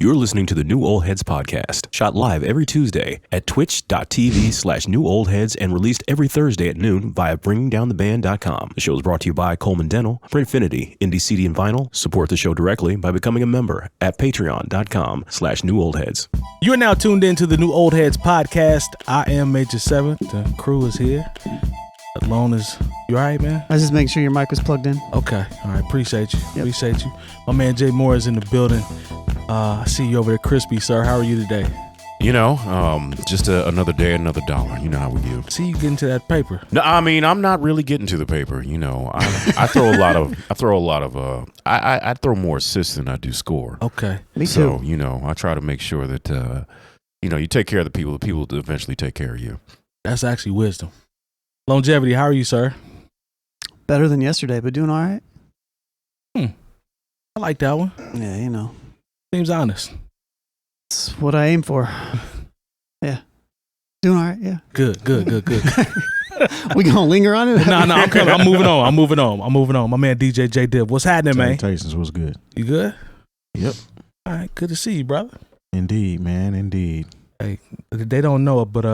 You're listening to the New Old Heads podcast, shot live every Tuesday at twitch.tv/newoldheads and released every Thursday at noon via bringingdowntheband.com. The show is brought to you by Coleman Dental, Printfinity, Indie CD and Vinyl. Support the show directly by becoming a member at patreon.com/newoldheads. You are now tuned into the New Old Heads podcast. I am Major 7th. The crew is here. Alone is, you all right, man? I was just making sure your mic was plugged in. Okay. All right. Appreciate you. Yep. Appreciate you. My man Jay Moore is in the building. I see you over there, Crispy, sir. How are you today? You know, just another day, another dollar. You know how we do. See you getting to that paper. No, I mean, I'm not really getting to the paper. You know, I throw more assists than I do score. Okay. Me too. So, you know, I try to make sure that, you take care of the people eventually take care of you. That's actually wisdom. Lonegevity, how are you, sir? Better than yesterday, but doing all right. I like that one. Yeah, you know. Seems honest. That's what I aim for. Yeah. Doing all right, yeah. Good. We gonna linger on it? No, I'm coming. I'm moving on. My man DJ Jay Diff. What's happening, man? Salutations, what's good? You good? Yep. All right, good to see you, brother. Indeed, man, indeed. Hey, they don't know it, but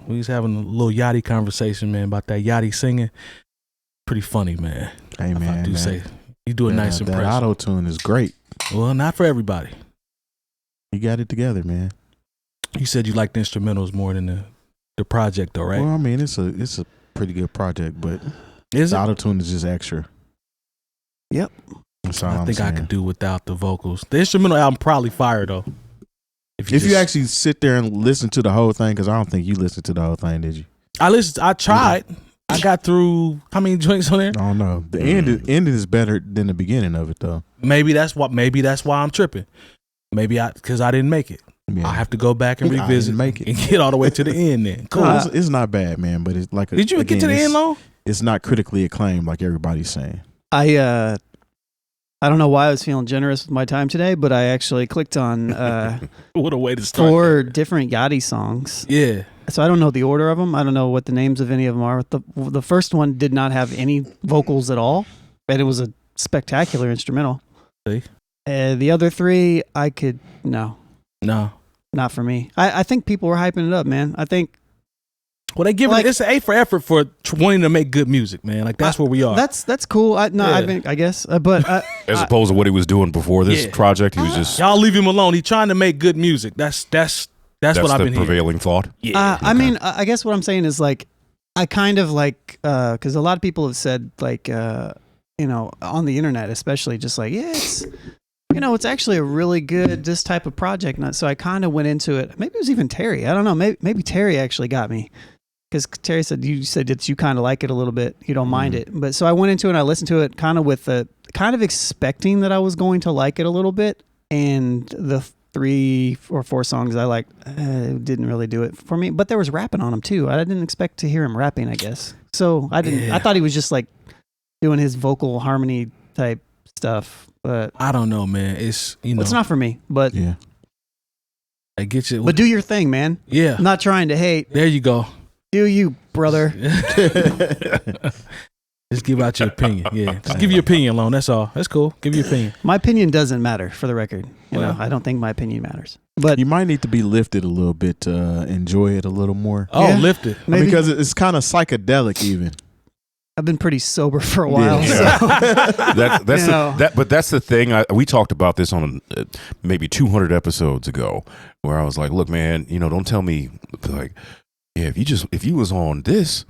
we was having a little Yachty conversation, man, about that Yachty singing. Pretty funny, man. Hey, man. I do say you do a nice impression. That auto-tune is great. Well, not for everybody. You got it together, man. You said you liked the instrumentals more than the project, though, right? Well, I mean, it's a pretty good project, but is the it? auto-tune is just extra. Yep. That's all I think saying. I could do without the vocals. The instrumental album probably fire, though. If you actually sit there and listen to the whole thing, because I don't think you listened to the whole thing, did you? I tried. I got through how many joints on there? I don't know. The ending is better than the beginning of it, though. Maybe that's why I'm tripping. Maybe because I didn't make it. Yeah. I have to go back and revisit make it and get all the way to the end then. Cool. No, it's not bad, man, but it's like Did you get to the end, Long? It's not critically acclaimed like everybody's saying. I don't know why I was feeling generous with my time today, but I actually clicked on what a way to start. 4 different Yachty songs. Yeah. So I don't know the order of them. I don't know what the names of any of them are. The first one did not have any vocals at all, and it was a spectacular instrumental. See? The other 3, no, not for me. I think people were hyping it up, man. I think. Well, they give it's an A for effort for wanting to make good music, man. Like that's where we are. That's cool. I guess, but As opposed to what he was doing before this project, he was just y'all leave him alone. He's trying to make good music. That's what I've been the prevailing thought. Yeah. I mean, I guess what I'm saying is like, I kind of like because a lot of people have said like on the internet especially, just like it's. It's actually a really good this type of project. So I kind of went into it. Maybe it was even Terry. I don't know. Maybe Terry actually got me. Because Terry said that you kind of like it a little bit, you don't mind it, but so I went into it and I listened to it kind of with the kind of expecting that I was going to like it a little bit, and the 3 or 4 songs I liked didn't really do it for me. But there was rapping on them too. I didn't expect to hear him rapping, I guess. So I didn't. I thought he was just like doing his vocal harmony type stuff. But I don't know, man. It's it's not for me. But yeah, I get you. But do your thing, man. Yeah, I'm not trying to hate. There you go. Do you, brother? Just give out your opinion. Yeah, just give your opinion, Lone. That's all. That's cool. Give your opinion. My opinion doesn't matter, for the record. You know, I don't think my opinion matters. But you might need to be lifted a little bit to enjoy it a little more. Oh, yeah. Lifted. Maybe. Because it's kind of psychedelic, even. I've been pretty sober for a while. Yeah. So. But that's the thing. We talked about this on maybe 200 episodes ago, where I was like, "Look, man, don't tell me like." Yeah, if you was on this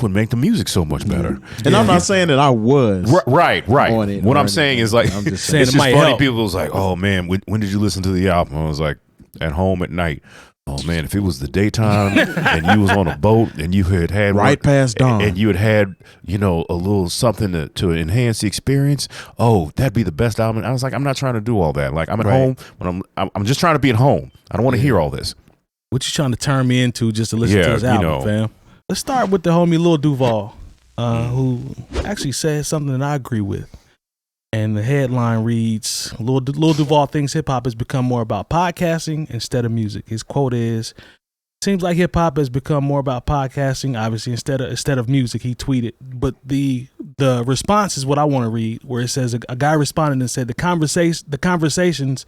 would make the music so much better. And I'm not saying that I was. Right. On it, what I'm saying is like, I'm just saying it's it just might funny. help. People was like, oh man, when did you listen to the album? I was like, at home at night. Oh man, if it was the daytime and you was on a boat and you had right past dawn and you had a little something to enhance the experience, that'd be the best album. I was like, I'm not trying to do all that. Like I'm at home when I'm just trying to be at home. I don't want to hear all this. What you trying to turn me into just to listen to his album, fam? Let's start with the homie Lil Duval, who actually said something that I agree with. And the headline reads, Lil Duval thinks hip-hop has become more about podcasting instead of music. His quote is, seems like hip-hop has become more about podcasting, obviously, instead of music, he tweeted. But the response is what I want to read, where it says a guy responded and said, the conversations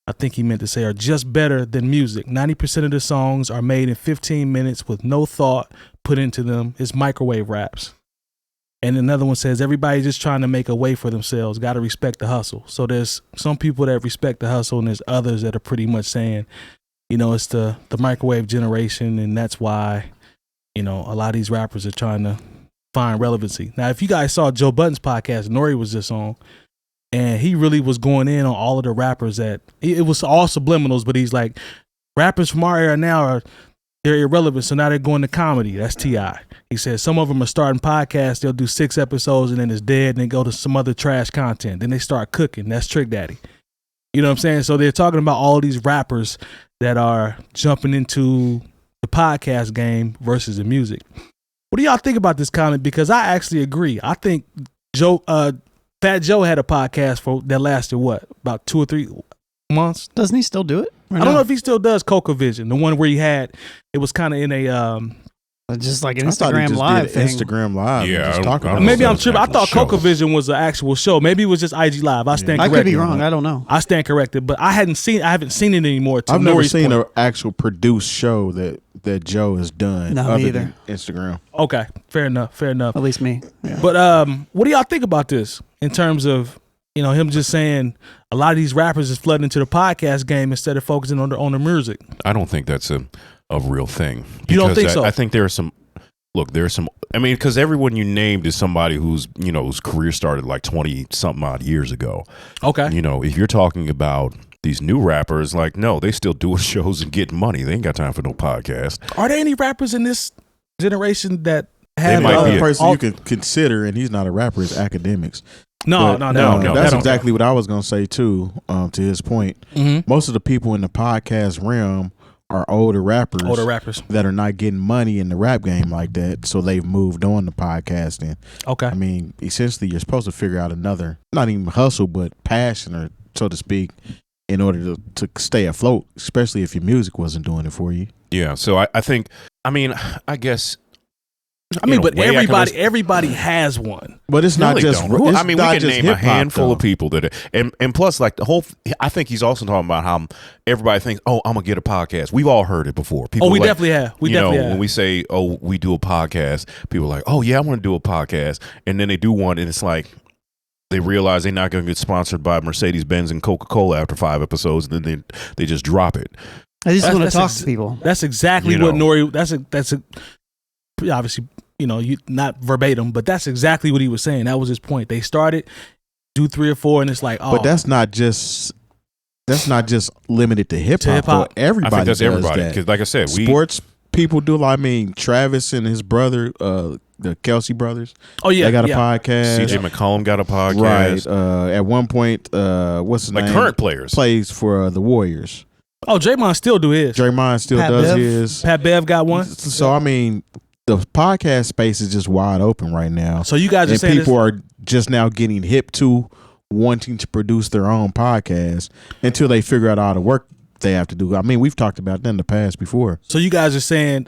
I think he meant to say, are just better than music. 90% of the songs are made in 15 minutes with no thought put into them. It's microwave raps. And another one says, everybody's just trying to make a way for themselves. Got to respect the hustle. So there's some people that respect the hustle, and there's others that are pretty much saying, you know, it's the microwave generation, and that's why, you know, a lot of these rappers are trying to find relevancy. Now, if you guys saw Joe Budden's podcast, Nori was just on, and he really was going in on all of the rappers that, it was all subliminals, but he's like, rappers from our era now they're irrelevant, so now they're going to comedy. That's T.I. He says some of them are starting podcasts. They'll do 6 episodes and then it's dead, and they go to some other trash content. Then they start cooking. That's Trick Daddy. You know what I'm saying? So they're talking about all these rappers that are jumping into the podcast game versus the music. What do y'all think about this comment? Because I actually agree. I think Fat Joe had a podcast that lasted about 2 or 3 months. Doesn't he still do it? I don't know if he still does Coca Vision, the one where it was kind of in a just like an Instagram live thing. Instagram live. Yeah, maybe I'm tripping. I thought Coca Vision was an actual show. Maybe it was just IG Live. I stand corrected. I could be wrong. I don't know. I stand corrected, but I haven't seen it anymore. I've never seen an actual produced show that Joe has done. No, me either. Instagram. Okay, fair enough. At least me. Yeah. But what do y'all think about this in terms of, you know, him just saying a lot of these rappers is flooding into the podcast game instead of focusing on the music? I don't think that's a real thing. You don't think so? I think there are some. Look, there's some. I mean, because everyone you named is somebody whose career started like 20-something odd years ago. Okay. You know, if you're talking about these new rappers, like, no, they still doing shows and getting money. They ain't got time for no podcast. Are there any rappers in this generation that have the only person you can consider, and he's not a rapper, is academics. No. That's exactly what I was going to say too. To his point, most of the people in the podcast realm are older rappers that are not getting money in the rap game like that, so they've moved on to podcasting. Okay. I mean, essentially, you're supposed to figure out another, not even hustle, but passion, or so to speak, in order to stay afloat, especially if your music wasn't doing it for you. Yeah. So I think, I guess. But everybody has one. But it's not just. We can name a handful of people that, and plus, like the whole. I think he's also talking about how everybody thinks, "Oh, I'm gonna get a podcast." We've all heard it before. People we definitely have. When we say, "Oh, we do a podcast," people are like, "Oh yeah, I want to do a podcast," and then they do one, and it's like they realize they're not gonna get sponsored by Mercedes-Benz and Coca-Cola after 5 episodes, and then they just drop it. I just want to talk to people. That's exactly what Nori. That's obviously, you not verbatim, but that's exactly what he was saying. That was his point. They started, do 3 or 4, and it's like, oh. But that's not just limited to hip hop. Everybody, I think that's does everybody. that. Because, like I said, sports people do. I mean, Travis and his brother, the 𝐀𝐄𝐄 brothers. Oh yeah, they got a podcast. CJ McCollum got a podcast. Right. At one point, what's his name? Like current players plays for the Warriors. Oh, Draymond still do his. Draymond still does his. Pat Bev got one. So I mean, the podcast space is just wide open right now. So you guys are saying people are just now getting hip to wanting to produce their own podcast until they figure out all the work they have to do. I mean, we've talked about that in the past before. So you guys are saying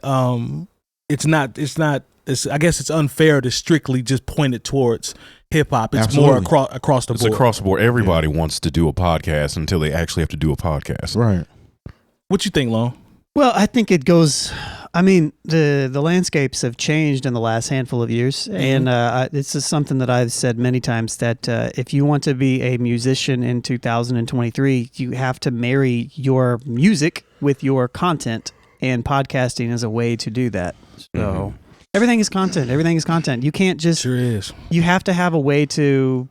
it's I guess it's unfair to strictly just point it towards hip hop. It's Absolutely. more across the board. It's across the board. Everybody wants to do a podcast until they actually have to do a podcast. Right. What you think, Lone? Well, I think it goes. I mean, the landscapes have changed in the last handful of years, and this is something that I've said many times, that if you want to be a musician in 2023, you have to marry your music with your content, and podcasting is a way to do that. So everything is content. Everything is content. You can't just. Sure is. You have to have a way to,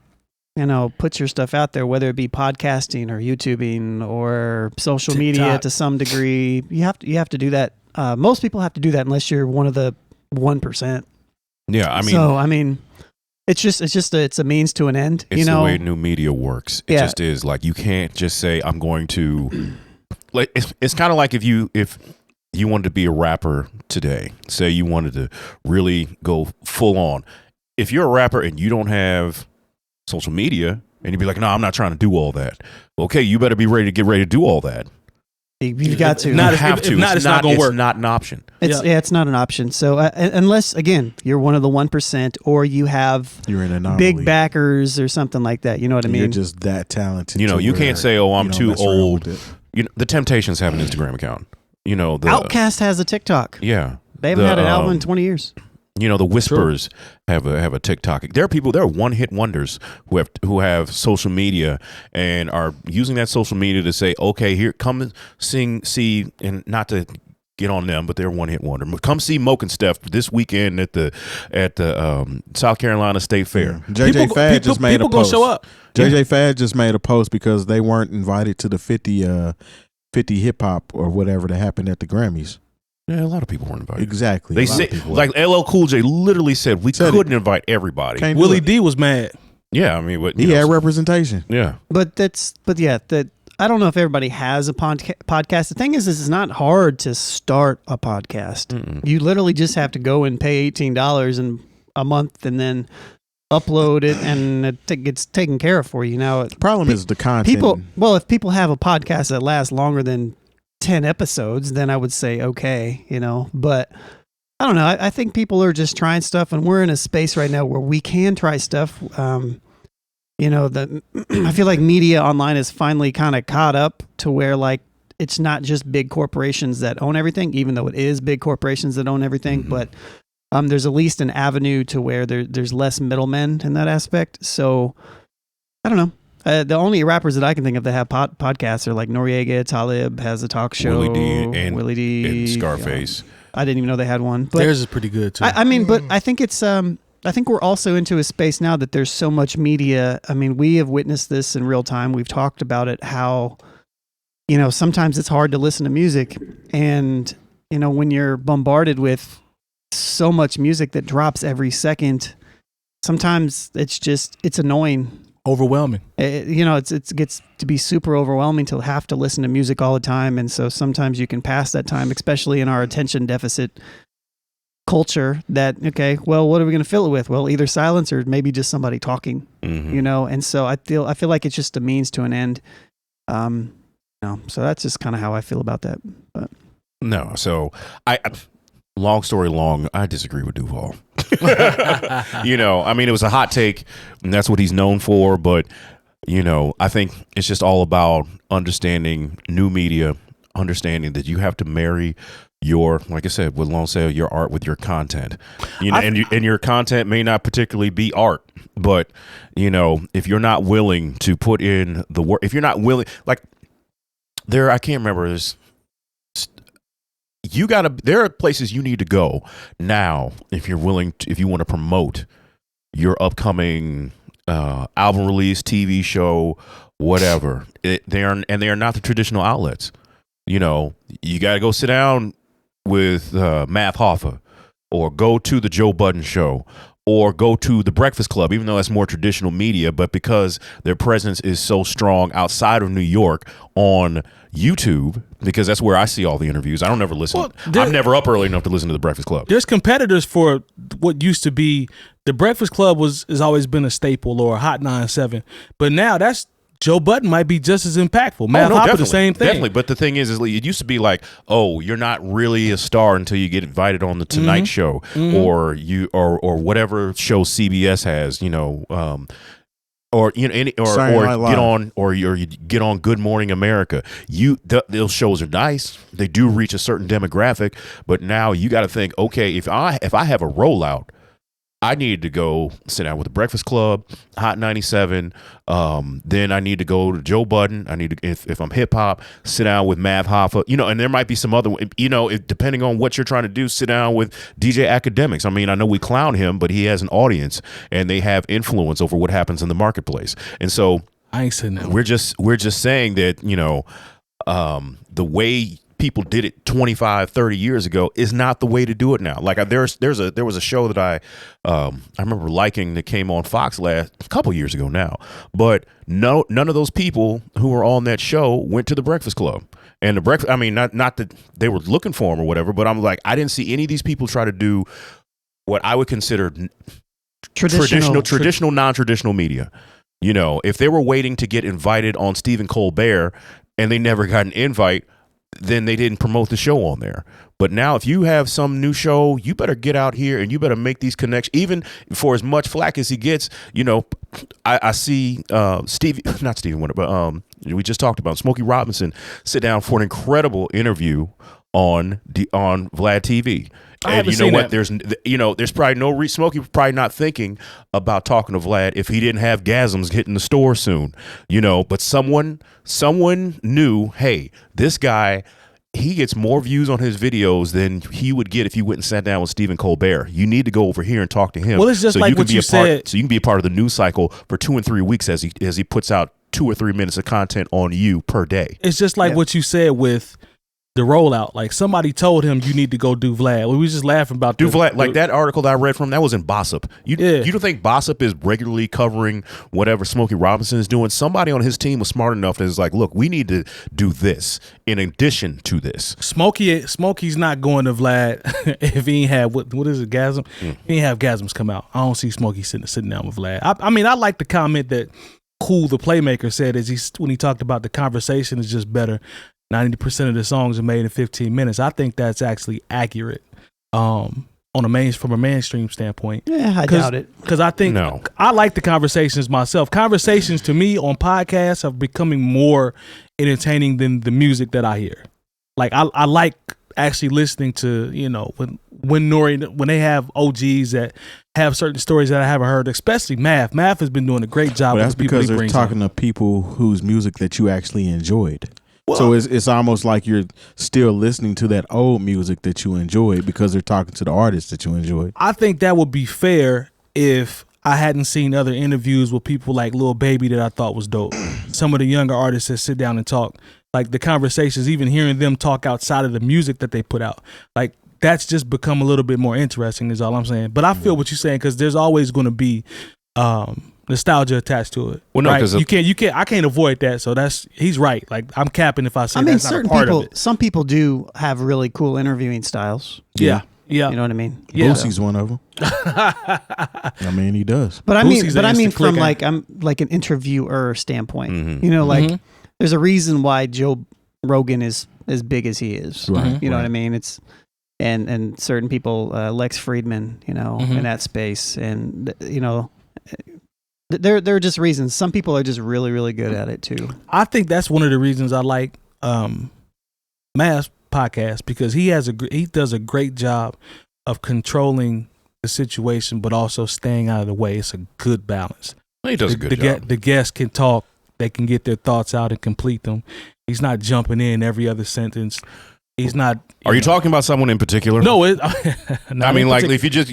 put your stuff out there, whether it be podcasting or YouTubing or social media to some degree. You have to do that. Most people have to do that unless you're one of the 1%. Yeah, I mean. So I mean, it's a means to an end. It's the way new media works. It just is. Like, you can't just say I'm going to. Like, it's kind of like if you wanted to be a rapper today. Say you wanted to really go full on. If you're a rapper and you don't have social media, and you'd be like, no, I'm not trying to do all that. Okay, you better be ready to do all that. You've got to. If not, it's not going to work. It's not an option. It's not an option. So unless, again, you're one of the 1% or you're an anomaly. Big backers or something like that. You know what I mean? You're just that talented. You can't say, "Oh, I'm too old." The Temptations have an Instagram account. The Outkast has a TikTok. Yeah, they haven't had an album in 20 years. The Whispers have a TikTok. There are one-hit wonders who have social media and are using that social media to say, okay, here, come sing, see, and not to get on them, but they're one-hit wonder. Come see 𝐀𝐿 this weekend at the South Carolina State Fair. JJ Fad just made a post. Show up. JJ Fad just made a post because they weren't invited to the 50 hip hop or whatever that happened at the Grammys. Yeah, a lot of people weren't invited. Exactly. They say, like LL Cool J literally said we couldn't invite everybody. Willie D was mad. Yeah, I mean, he had representation. Yeah, that I don't know if everybody has a podcast. The thing is, it's not hard to start a podcast. Mm-mm. You literally just have to go and pay $18 a month and then upload it, and it gets taken care of for you. Now, the problem is the content. If people have a podcast that lasts longer than 10 episodes, then I would say okay, but I don't know. I think people are just trying stuff, and we're in a space right now where we can try stuff. I feel like media online is finally kind of caught up to where like it's not just big corporations that own everything, even though it is big corporations that own everything, but there's at least an avenue to where there's less middlemen in that aspect. So I don't know. The only rappers that I can think of that have podcasts are like Noriega, Talib has a talk show, Willie D, and Scarface. I didn't even know they had one. But theirs is pretty good too. I mean, but I think it's I think we're also into a space now that there's so much media. I mean, we have witnessed this in real time. We've talked about it. How sometimes it's hard to listen to music, and when you're bombarded with so much music that drops every second, sometimes it's annoying. Overwhelming. It gets to be super overwhelming to have to listen to music all the time, and so sometimes you can pass that time, especially in our attention deficit culture. That well, what are we going to fill it with? Well, either silence or maybe just somebody talking. And so I feel like it's just a means to an end. So that's just kind of how I feel about that. But no, so I long story long, I disagree with Duval. I mean, it was a hot take, and that's what he's known for. But, I think it's just all about understanding new media, understanding that you have to marry like I said, with Lone Sale, your art with your content. And your content may not particularly be art, but, if you're not willing to put in the work, if you're not willing, like I can't remember this. There are places you need to go now if you're willing to, if you want to promote your upcoming album release, TV show, whatever. They are not the traditional outlets. You got to go sit down with Math Hoffa, or go to the Joe Budden show, or go to the Breakfast Club, even though that's more traditional media, but because their presence is so strong outside of New York on YouTube, because that's where I see all the interviews. I don't ever listen. Well, I'm never up early enough to listen to the Breakfast Club. There's competitors for what used to be the Breakfast Club has always been a staple, or a Hot 97, but now that's Joe Budden might be just as impactful. Matt Hopper, the same thing. Definitely, but the thing is it used to be like, oh, you're not really a star until you get invited on the Tonight Show, or whatever show CBS has, or you get on Good Morning America. Those shows are nice. They do reach a certain demographic, but now you got to think, okay, if I have a rollout, I need to go sit down with the Breakfast Club, Hot 97. Then I need to go to Joe Budden. I need to, if I'm hip hop, sit down with Math Hoffa. And there might be some other, depending on what you're trying to do, sit down with DJ Academics. I mean, I know we clown him, but he has an audience, and they have influence over what happens in the marketplace. And so I ain't saying that. We're just saying that the way people did it 25, 30 years ago is not the way to do it now. Like there was a show that I remember liking that came on Fox a couple years ago now, but none of those people who were on that show went to the Breakfast Club. And the Breakfast, I mean, not that they were looking for them or whatever, but I'm like, I didn't see any of these people try to do what I would consider traditional, non-traditional media. If they were waiting to get invited on Stephen Colbert and they never got an invite, then they didn't promote the show on there. But now if you have some new show, you better get out here and you better make these connections. Even for as much flack as he gets, you know, I see not Stevie Wonder, but we just talked about Smokey Robinson sit down for an incredible interview on Vlad TV. And you know what? That. There's probably no Smokey was probably not thinking about talking to Vlad if he didn't have gasms hitting the store soon. You know, but someone knew, hey, this guy, he gets more views on his videos than he would get if you went and sat down with Stephen Colbert. You need to go over here and talk to him. Well, it's just like what you said. So you can be a part of the news cycle for 2 and 3 weeks as he puts out 2 or 3 minutes of content on you per day. It's just like what you said with the rollout. Like somebody told him you need to go do Vlad. We was just laughing about Vlad. Like that article that I read from, that was in Bossip. You don't think Bossip is regularly covering whatever Smokey Robinson is doing? Somebody on his team was smart enough that is like, look, we need to do this in addition to this. Smokey's not going to Vlad if he ain't have what is it, gasm? He ain't have gasms come out. I don't see Smokey sitting down with Vlad. I mean, I like the comment that Cool the Playmaker said when he talked about the conversation is just better. 90% of the songs are made in 15 minutes. I think that's actually accurate from a mainstream standpoint. Yeah, I doubt it. Because I think I like the conversations myself. Conversations to me on podcasts are becoming more entertaining than the music that I hear. Like I like actually listening to, you know, when they have OGs that have certain stories that I haven't heard, especially Math. Math has been doing a great job. But that's because they're talking to people whose music that you actually enjoyed. Well, so it's almost like you're still listening to that old music that you enjoyed because they're talking to the artists that you enjoyed. I think that would be fair if I hadn't seen other interviews with people like Lil Baby that I thought was dope. Some of the younger artists that sit down and talk, like the conversations, even hearing them talk outside of the music that they put out, like that's just become a little bit more interesting is all I'm saying. But I feel what you're saying because there's always going to be nostalgia attached to it. Well, no, because I can't avoid that. So he's right. Like I'm capping if I say that's not a part of it. Some people do have really cool interviewing styles. Yeah. You know what I mean? Yeah. Boosie's one of them. I mean, he does. But I mean from I'm like an interviewer standpoint. Mm-hmm. You know, like there's a reason why Joe Rogan is as big as he is. Right. You know what I mean? It's and certain people, Lex Friedman, you know, in that space, and you know. There are just reasons. Some people are just really, really good at it too. I think that's one of the reasons I like Mass podcast because he does a great job of controlling the situation, but also staying out of the way. It's a good balance. He does a good job. The guests can talk; they can get their thoughts out and complete them. He's not jumping in every other sentence. He's not. Are you talking about someone in particular? No, I mean, like if you just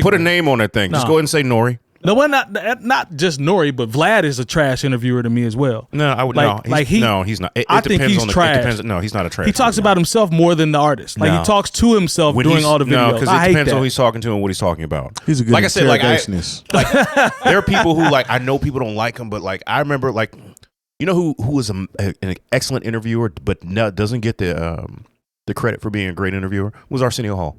put a name on that thing, just go ahead and say Nori. No, well, not just Nori, but Vlad is a trash interviewer to me as well. No, I would he's not. I think he's trash. No, he's not a trash. He talks about himself more than the artist. Like he talks to himself during all the videos. No, because it depends on who he's talking to and what he's talking about. He's a good interrogationist. There are people who like I know people don't like him, but like I remember like you know who was an excellent interviewer, but doesn't get the credit for being a great interviewer was Arsenio Hall.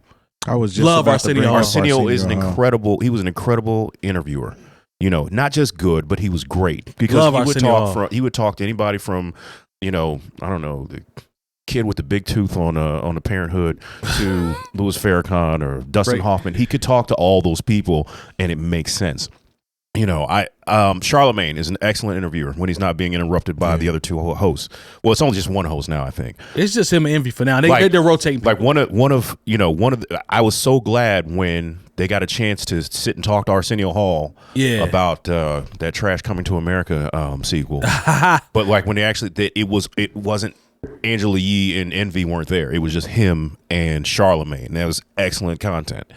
I was just love Arsenio. Arsenio is an incredible. He was an incredible interviewer. You know, not just good, but he was great because he would talk to anybody from, you know, I don't know, the kid with the big tooth on the Parenthood to Louis Farrakhan or Dustin Hoffman. He could talk to all those people, and it makes sense. You know, Charlemagne is an excellent interviewer when he's not being interrupted by the other two hosts. Well, it's only just one host now, I think. It's just him and Envy for now. They're rotating people. Like I was so glad when they got a chance to sit and talk to Arsenio Hall about that Trash Coming to America sequel. But like when they actually it wasn't Angela Yee and Envy weren't there. It was just him and Charlemagne. That was excellent content.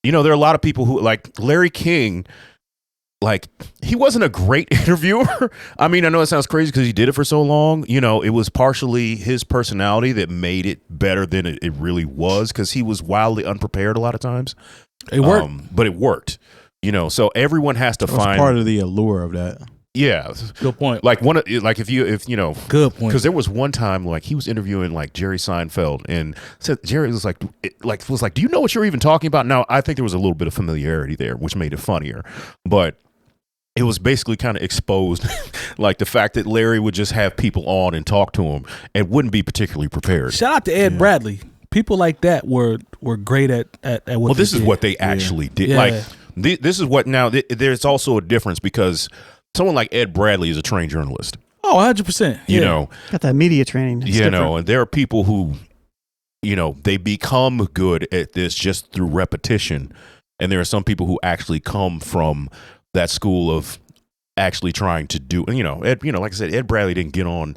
You know, there are a lot of people who like Larry King, like he wasn't a great interviewer. I mean, I know it sounds crazy because he did it for so long. You know, it was partially his personality that made it better than it really was because he was wildly unprepared a lot of times. It worked. But it worked, you know, so everyone has to find part of the allure of that. Yeah, good point. Like if you know, good point. Because there was one time like he was interviewing like Jerry Seinfeld, and said Jerry was like, do you know what you're even talking about? Now I think there was a little bit of familiarity there, which made it funnier, but it was basically kind of exposed, like the fact that Larry would just have people on and talk to him and wouldn't be particularly prepared. Shout out to Ed Bradley. People like that were great at what. Well, this is what they actually did. Like this is what now. There's also a difference because someone like Ed Bradley is a trained journalist. Oh, 100%. You know, got that media training. It's different. and there are people who, they become good at this just through repetition, and there are some people who actually come from that school of actually trying to do. Ed, like I said, Ed Bradley didn't get on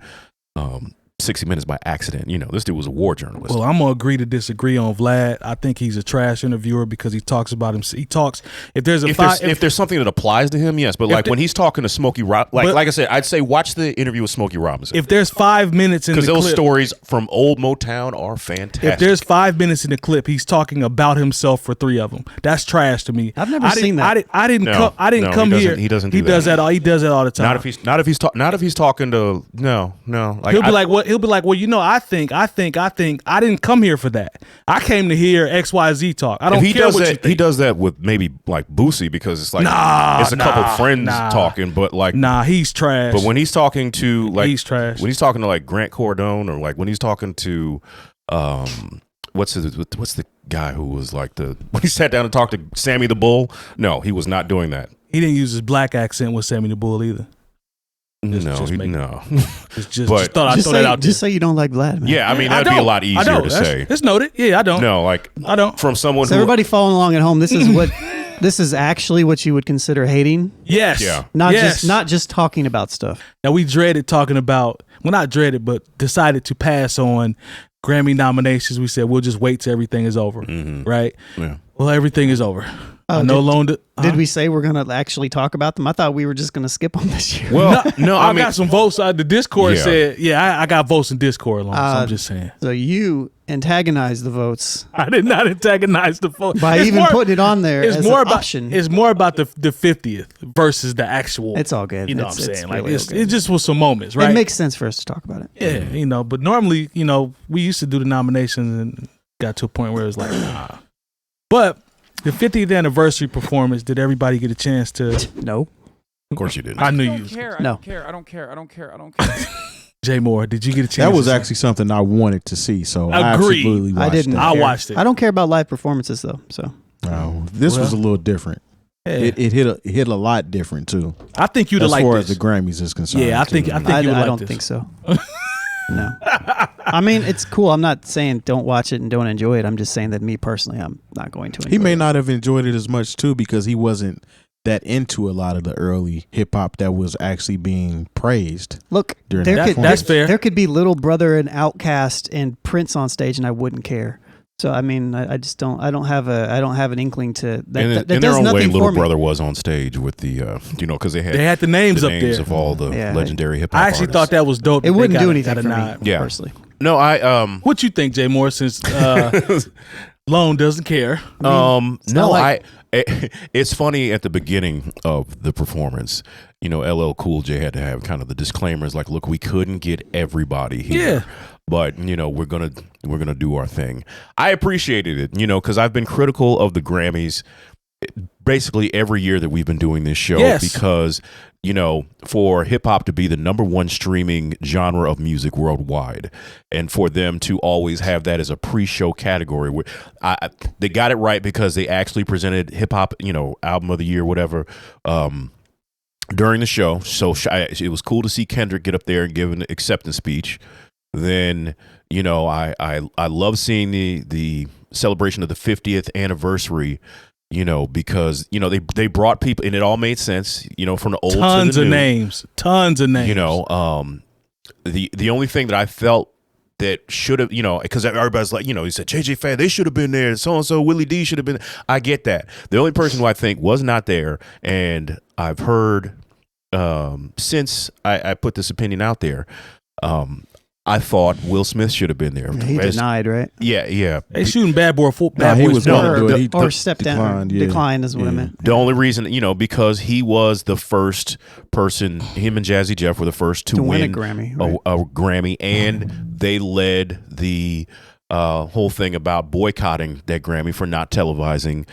60 Minutes by accident. This dude was a war journalist. Well, I'm gonna agree to disagree on Vlad. I think he's a trash interviewer because he talks about him. He talks if there's something that applies to him, yes. But like when he's talking to Smokey like I said, I'd say watch the interview with Smokey Robinson. If there's 5 minutes in the clip, because those stories from old Motown are fantastic. If there's 5 minutes in the clip, he's talking about himself for 3 of them. That's trash to me. I've never seen that. I didn't come here. He doesn't. He does that all the time. Not if he's talking to no. Like, he'll be like, what? He'll be like, well, I think. I didn't come here for that. I came to hear XYZ talk. I don't care what you think. He does that with maybe like Boosie because it's like it's a couple friends talking, but like he's trash. But when he's talking to like he's trash. When he's talking to like Grant Cardone or like when he's talking to what's the guy who was like when he sat down and talked to Sammy the Bull? No, he was not doing that. He didn't use his black accent with Sammy the Bull either. No. Just thought I'd throw that out there. Just say you don't like Vlad. Man. Yeah, I mean that'd be a lot easier to say. It's noted. Yeah, I don't. No, like I don't. From someone. So everybody following along at home, this is actually what you would consider hating. Yes. Yeah. Not just talking about stuff. Now we dreaded talking about. Well, not dreaded, but decided to pass on Grammy nominations. We said we'll just wait till everything is over. Mm-hmm. Right. Yeah. Well, everything is over. Did we say we're going to actually talk about them? I thought we were just going to skip them this year. Well, no, I got some votes. The Discord said, I got votes in Discord. So I'm just saying. So you antagonized the votes. I did not antagonize the vote. By putting it on there as an option. It's more about the 50th versus the actual. It's all good. You know what I'm saying? Really it just was some moments, right? It makes sense for us to talk about it. Yeah, but normally, we used to do the nominations and got to a point where it was like, nah. But the 50th anniversary performance, did everybody get a chance to? No. Of course you didn't. I knew you. I don't care. Jay Moore, did you get a chance? That was actually something I wanted to see, so Agreed. I absolutely watched I didn't. I watched it. I don't care about live performances though. So. This was a little different. Yeah. It hit a lot different too. I think you'd have liked this. this. As the Grammys is concerned. Yeah, I think you would like this. I don't think so. No. I mean, it's cool. I'm not saying don't watch it and don't enjoy it. I'm just saying that me personally, I'm not going to enjoy it. He may not have enjoyed it as much too because he wasn't that into a lot of the early hip hop that was actually being praised. Look, that's fair. There could be Little Brother and Outkast and Prince on stage, and I wouldn't care. So I mean, I just don't. I don't have an inkling to that. And that in does their own way, nothing Little for me. Brother was on stage with the, because they had the names up there of all the legendary hip hop. I actually thought that was dope. It wouldn't do anything for me, personally. No, what you think, Jay Moore? Since Lone doesn't care. It's funny at the beginning of the performance. LL Cool J had to have kind of the disclaimers like, look, we couldn't get everybody here. Yeah. But we're gonna do our thing. I appreciated it, because I've been critical of the Grammys basically every year that we've been doing this show because for hip hop to be the #1 streaming genre of music worldwide, and for them to always have that as a pre-show category, they got it right because they actually presented hip hop, album of the year, whatever. During the show, so it was cool to see Kendrick get up there and give an acceptance speech. Then I love seeing the celebration of the 50th anniversary, because they brought people and it all made sense, from the old tons to the of new. names. The only thing that I felt that should have, because everybody's like, he said JJ Fad, they should have been there, so and so Willie D should have been. I get that. The only person who I think was not there, and I've heard since I put this opinion out there, I thought Will Smith should have been there. He denied, right? Yeah. They shooting Bad Boys. He was going to do it. Or stepped down. Declined is what I meant. The only reason, because he was the first person, him and Jazzy Jeff were the first to win a Grammy. A Grammy, and they led the whole thing about boycotting that Grammy for not televising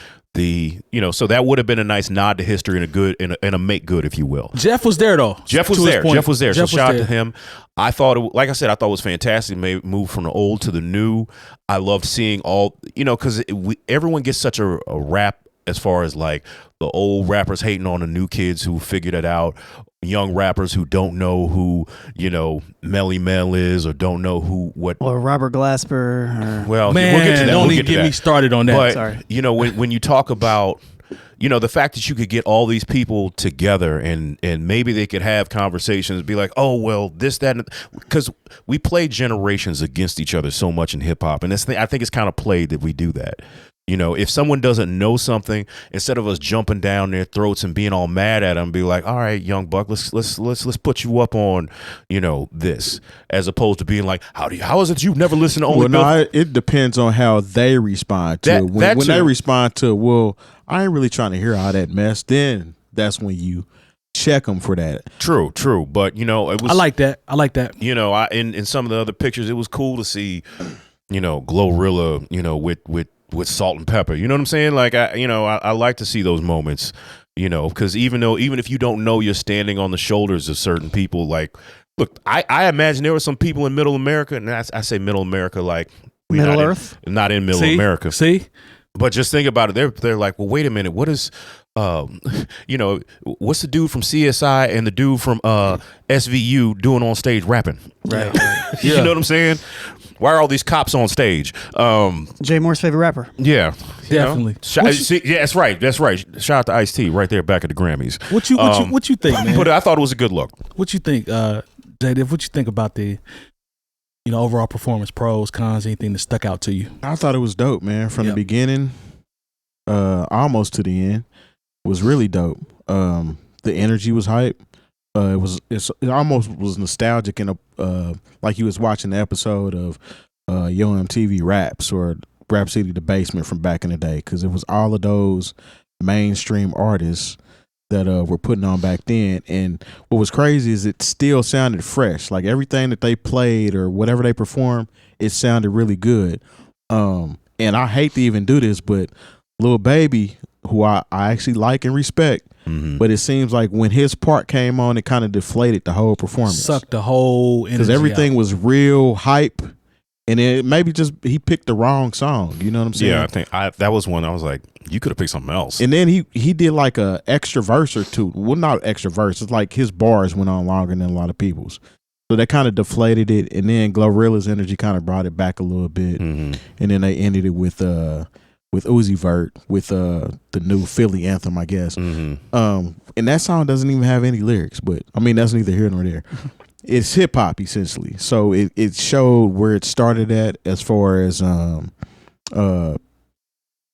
so that would have been a nice nod to history and a good and a make good, if you will. Jeff was there though. Jeff was there. So shout out to him. I thought, like I said, it was fantastic. Move from the old to the new. I loved seeing all, because everyone gets such a rap as far as like the old rappers hating on the new kids who figured it out. Young rappers who don't know who, Melly Mel is, or don't know or Robert Glasper. Well, man, we'll get to that. Don't even get me started on that. But, sorry. When you talk about, the fact that you could get all these people together and maybe they could have conversations, be like, oh, well, this, that, because we play generations against each other so much in hip hop. And I think it's kind of played that we do that. If someone doesn't know something, instead of us jumping down their throats and being all mad at them, be like, all right, young buck, let's put you up on, this, as opposed to being like, how is it you've never listened to only? Well, it depends on how they respond to it. When they respond to, well, I ain't really trying to hear all that mess, then that's when you check them for that. True. But it was. I like that. In some of the other pictures, it was cool to see, Glorilla, with salt and pepper, you know what I'm saying? Like I like to see those moments, because even if you don't know you're standing on the shoulders of certain people, like, look, I imagine there were some people in Middle America, and I say Middle America like Middle Earth, not in Middle America. See, but just think about it. They're like, well, wait a minute, what is what's the dude from CSI and the dude from SVU doing on stage rapping? Right. You know what I'm saying? Why are all these cops on stage? Jay Moore's favorite rapper. Yeah, definitely. Yeah, that's right. Shout out to Ice-T right there back at the Grammys. What you think, man? But I thought it was a good look. What you think, Jay Diff? What you think about the overall performance, pros, cons, anything that stuck out to you? I thought it was dope, man. From the beginning, almost to the end, it was really dope. The energy was hype. It almost was nostalgic in like you was watching the episode of Yo MTV Raps or Rap City the Basement from back in the day, because it was all of those mainstream artists that were putting on back then. And what was crazy is it still sounded fresh. Like everything that they played or whatever they performed, it sounded really good. And I hate to even do this, but Lil Baby, who I actually like and respect, but it seems like when his part came on, it kind of deflated the whole performance. Sucked the whole energy because everything out. Was real hype, and it maybe just he picked the wrong song. You know what I'm saying? Yeah, I think that was one I was like, you could have picked something else. And then he did like a extra verse or two. Well, not extra verse. It's like his bars went on longer than a lot of people's. So that kind of deflated it, and then Glorilla's energy kind of brought it back a little bit, and then they ended it with Uzi Vert with the new Philly anthem, I guess. And that song doesn't even have any lyrics, but I mean that's neither here nor there. It's hip hop essentially. So it showed where it started at as far as Tevin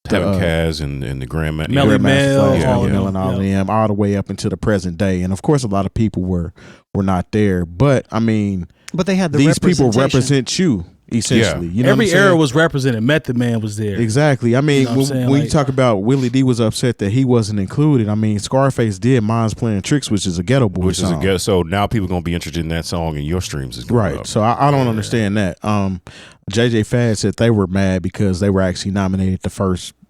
Kaz and the Grandmaster Flash, and all of them, all the way up into the present day. And of course, a lot of people were not there, but I mean, they had these people represent you. Essentially, you know every era was represented. Method Man was there. Exactly. I mean, when you talk about Willie D was upset that he wasn't included. I mean, Scarface did "Mine's Playing Tricks," which is a Ghetto Boy song. So now people are gonna be interested in that song, and your streams is going up. So I don't understand that. JJ Fad said they were mad because they were actually nominated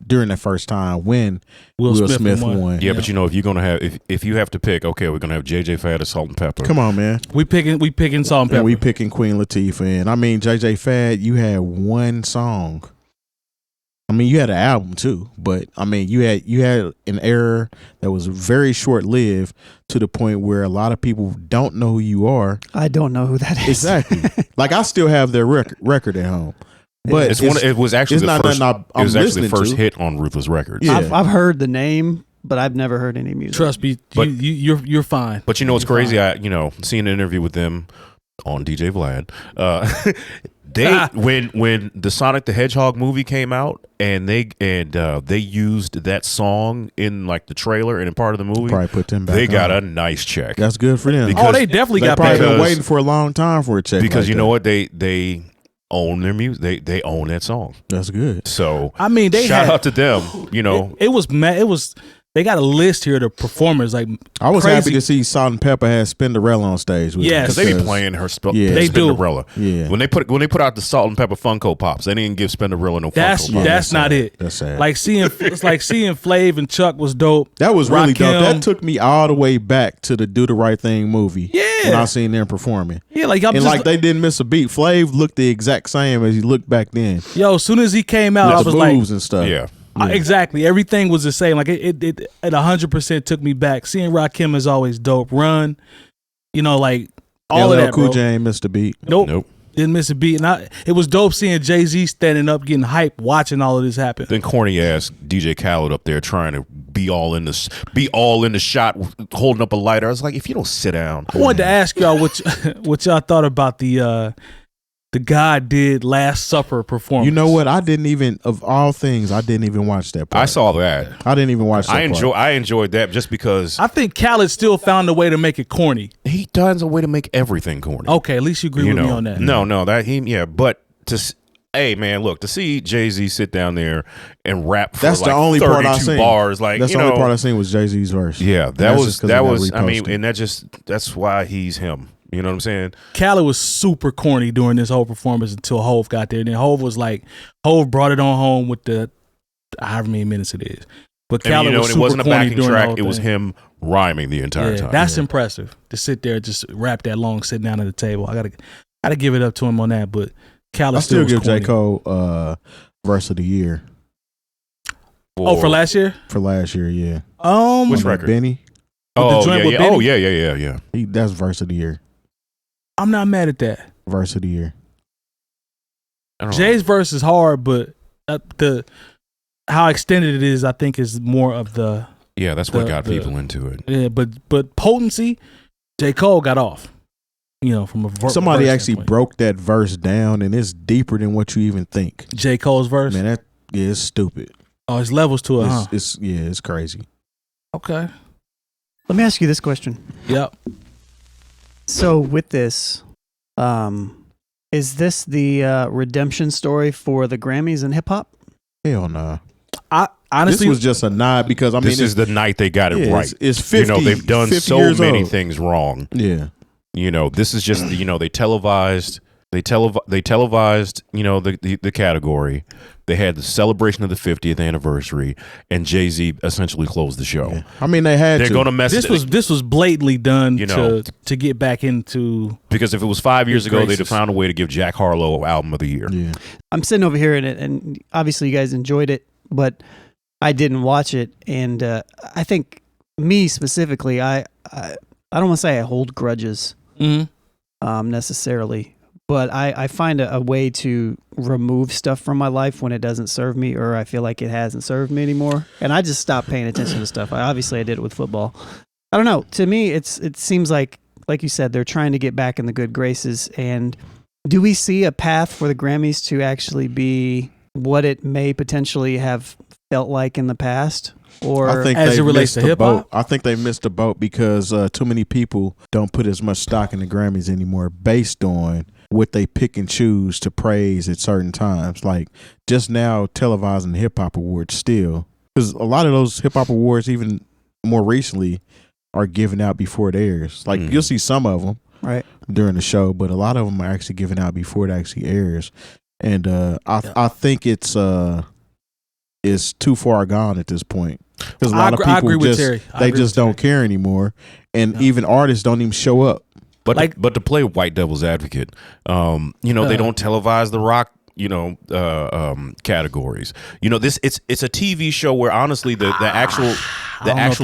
during the first time when Will Smith won. Yeah, but if you're gonna have if you have to pick, okay, we're gonna have JJ Fad or Salt and Pepper. Come on, man. We picking Salt and Pepper. And we picking Queen Latifah. And I mean, JJ Fad, you had one song. I mean, you had an album too, but I mean, you had an era that was very short lived to the point where a lot of people don't know who you are. I don't know who that is. Exactly. Like I still have their record at home. But it was actually the first hit on Ruthless Records. Yeah. I've heard the name, but I've never heard any music. Trust me, you're fine. But what's crazy? Fine. Seeing an interview with them on DJ Vlad, when the Sonic the Hedgehog movie came out and they used that song in like the trailer and in part of the movie, probably put them back. They got a nice check. That's good for them. They definitely got paid. Been waiting for a long time for a check because you know what they own their music. They own that song. That's good. So I mean, shout out to them. It was they got a list here of the performers. Like I was crazy. happy to see Salt and Pepper had Spinderella on stage. Yes, because they be playing her they Spinderella. Do. Yeah, when they put out the Salt and Pepper Funko Pops, they didn't give Spinderella no Funko Pops. That's not it. That's sad. Like seeing Flav and Chuck was dope. That was really dope. Rakim. That took me all the way back to the Do the Right Thing movie. Yeah, when I seen them performing. Yeah, like they didn't miss a beat. Flav looked the exact same as he looked back then. Yo, as soon as he came out, I was like, moves and stuff. Yeah. Exactly. Everything was the same. Like it 100% took me back. Seeing Rakim is always dope. Run, like all of that. Cool bro. J ain't missed a beat. Nope. Didn't miss a beat. And it was dope seeing Jay-Z standing up, getting hyped, watching all of this happen. Then corny ass DJ Khaled up there trying to be all in the shot, holding up a lighter. I was like, if you don't sit down. I wanted to ask y'all what y'all thought about the God Did Last Supper performance. You know what? Of all things, I didn't even watch that part. I saw that. I didn't even watch that I enjoyed that just because. I think Khaled still found a way to make it corny. He finds a way to make everything corny. Okay, at least you agree with me on that. But hey man, look, to see Jay-Z sit down there and rap for that's like the only 32 part I seen. bars. Like that's the only part I seen was Jay-Z's verse. Yeah, that was. I mean, reposted. and that's why he's him. You know what I'm saying? Khaled was super corny during this whole performance until Hov got there. And then Hov brought it on home with the however many minutes it is. But Khaled was super it wasn't a corny backing during the track. whole It was thing. him rhyming the entire time. That's impressive to sit there and just rap that long, sitting down at the table. I gotta give it up to him on that. But Khaled I still give corny. J. Cole verse of the year. For last year? For last year, yeah. Which record? Benny. the joint with Benny? Yeah. That's verse of the year. I'm not mad at that. Verse of the year. Jay's verse is hard, but how extended it is, I think, is more of the. Yeah, that's what got people into it. Yeah, but potency, J. Cole got off. From a somebody actually standpoint. broke that verse down, and it's deeper than what you even think. J. Cole's verse, man, it's stupid. Oh, it's levels to it, huh? It's crazy. Okay. Let me ask you this question. Yep. So with this, is this the redemption story for the Grammys and hip hop? Hell no. I honestly, this was just a nod because this is the night they got it right. It's 50. They've done so many things wrong. Yeah. This is just they televised. They televised. The category. They had the celebration of the 50th anniversary, and Jay-Z essentially closed the show. Yeah. I mean, they're going to mess. This was blatantly done to get back into. Because if it was 5 years ago, they'd have found a way to give Jack Harlow Album of the Year. Yeah. I'm sitting over here and obviously you guys enjoyed it, but I didn't watch it, and I think me specifically, I don't want to say I hold grudges necessarily. But I find a way to remove stuff from my life when it doesn't serve me, or I feel like it hasn't served me anymore. And I just stopped paying attention to stuff. I did it with football. I don't know. To me, it seems like you said, they're trying to get back in the good graces. And do we see a path for the Grammys to actually be what it may potentially have felt like in the past? Or I think as it relates to hip hop? I think they missed the boat because too many people don't put as much stock in the Grammys anymore based on what they pick and choose to praise at certain times. Like just now televising the hip hop awards still, because a lot of those hip hop awards even more recently are given out before it airs. Like you'll see some of them right during the show, but a lot of them are actually given out before it actually airs. And I think it's too far gone at this point, because a lot of people just don't care anymore, and even artists don't even show up. But to play white devil's advocate, they don't televise the rock, categories. It's a TV show where honestly the actual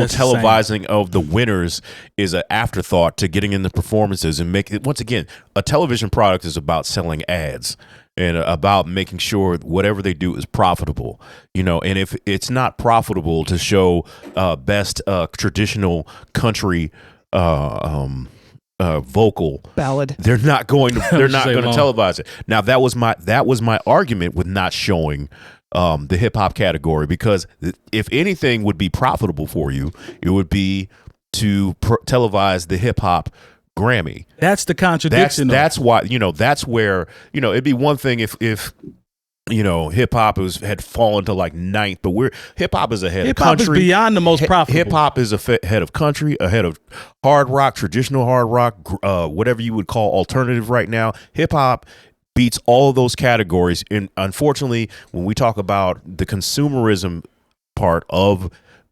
televising of the winners is an afterthought to getting in the performances and make it. Once again, a television product is about selling ads and about making sure whatever they do is profitable. And if it's not profitable to show best traditional country vocal ballad, they're not going to televise it. Now that was my argument with not showing the hip hop category, because if anything would be profitable for you, it would be to televise the hip hop Grammy. That's the contradiction. That's why that's where it'd be one thing if hip hop had fallen to like 9th, but hip hop is ahead of country. Hip hop is beyond the most profitable. Hip hop is ahead of country, ahead of hard rock, traditional hard rock, whatever you would call alternative right now. Hip hop beats all of those categories. And unfortunately, when we talk about the consumerism part of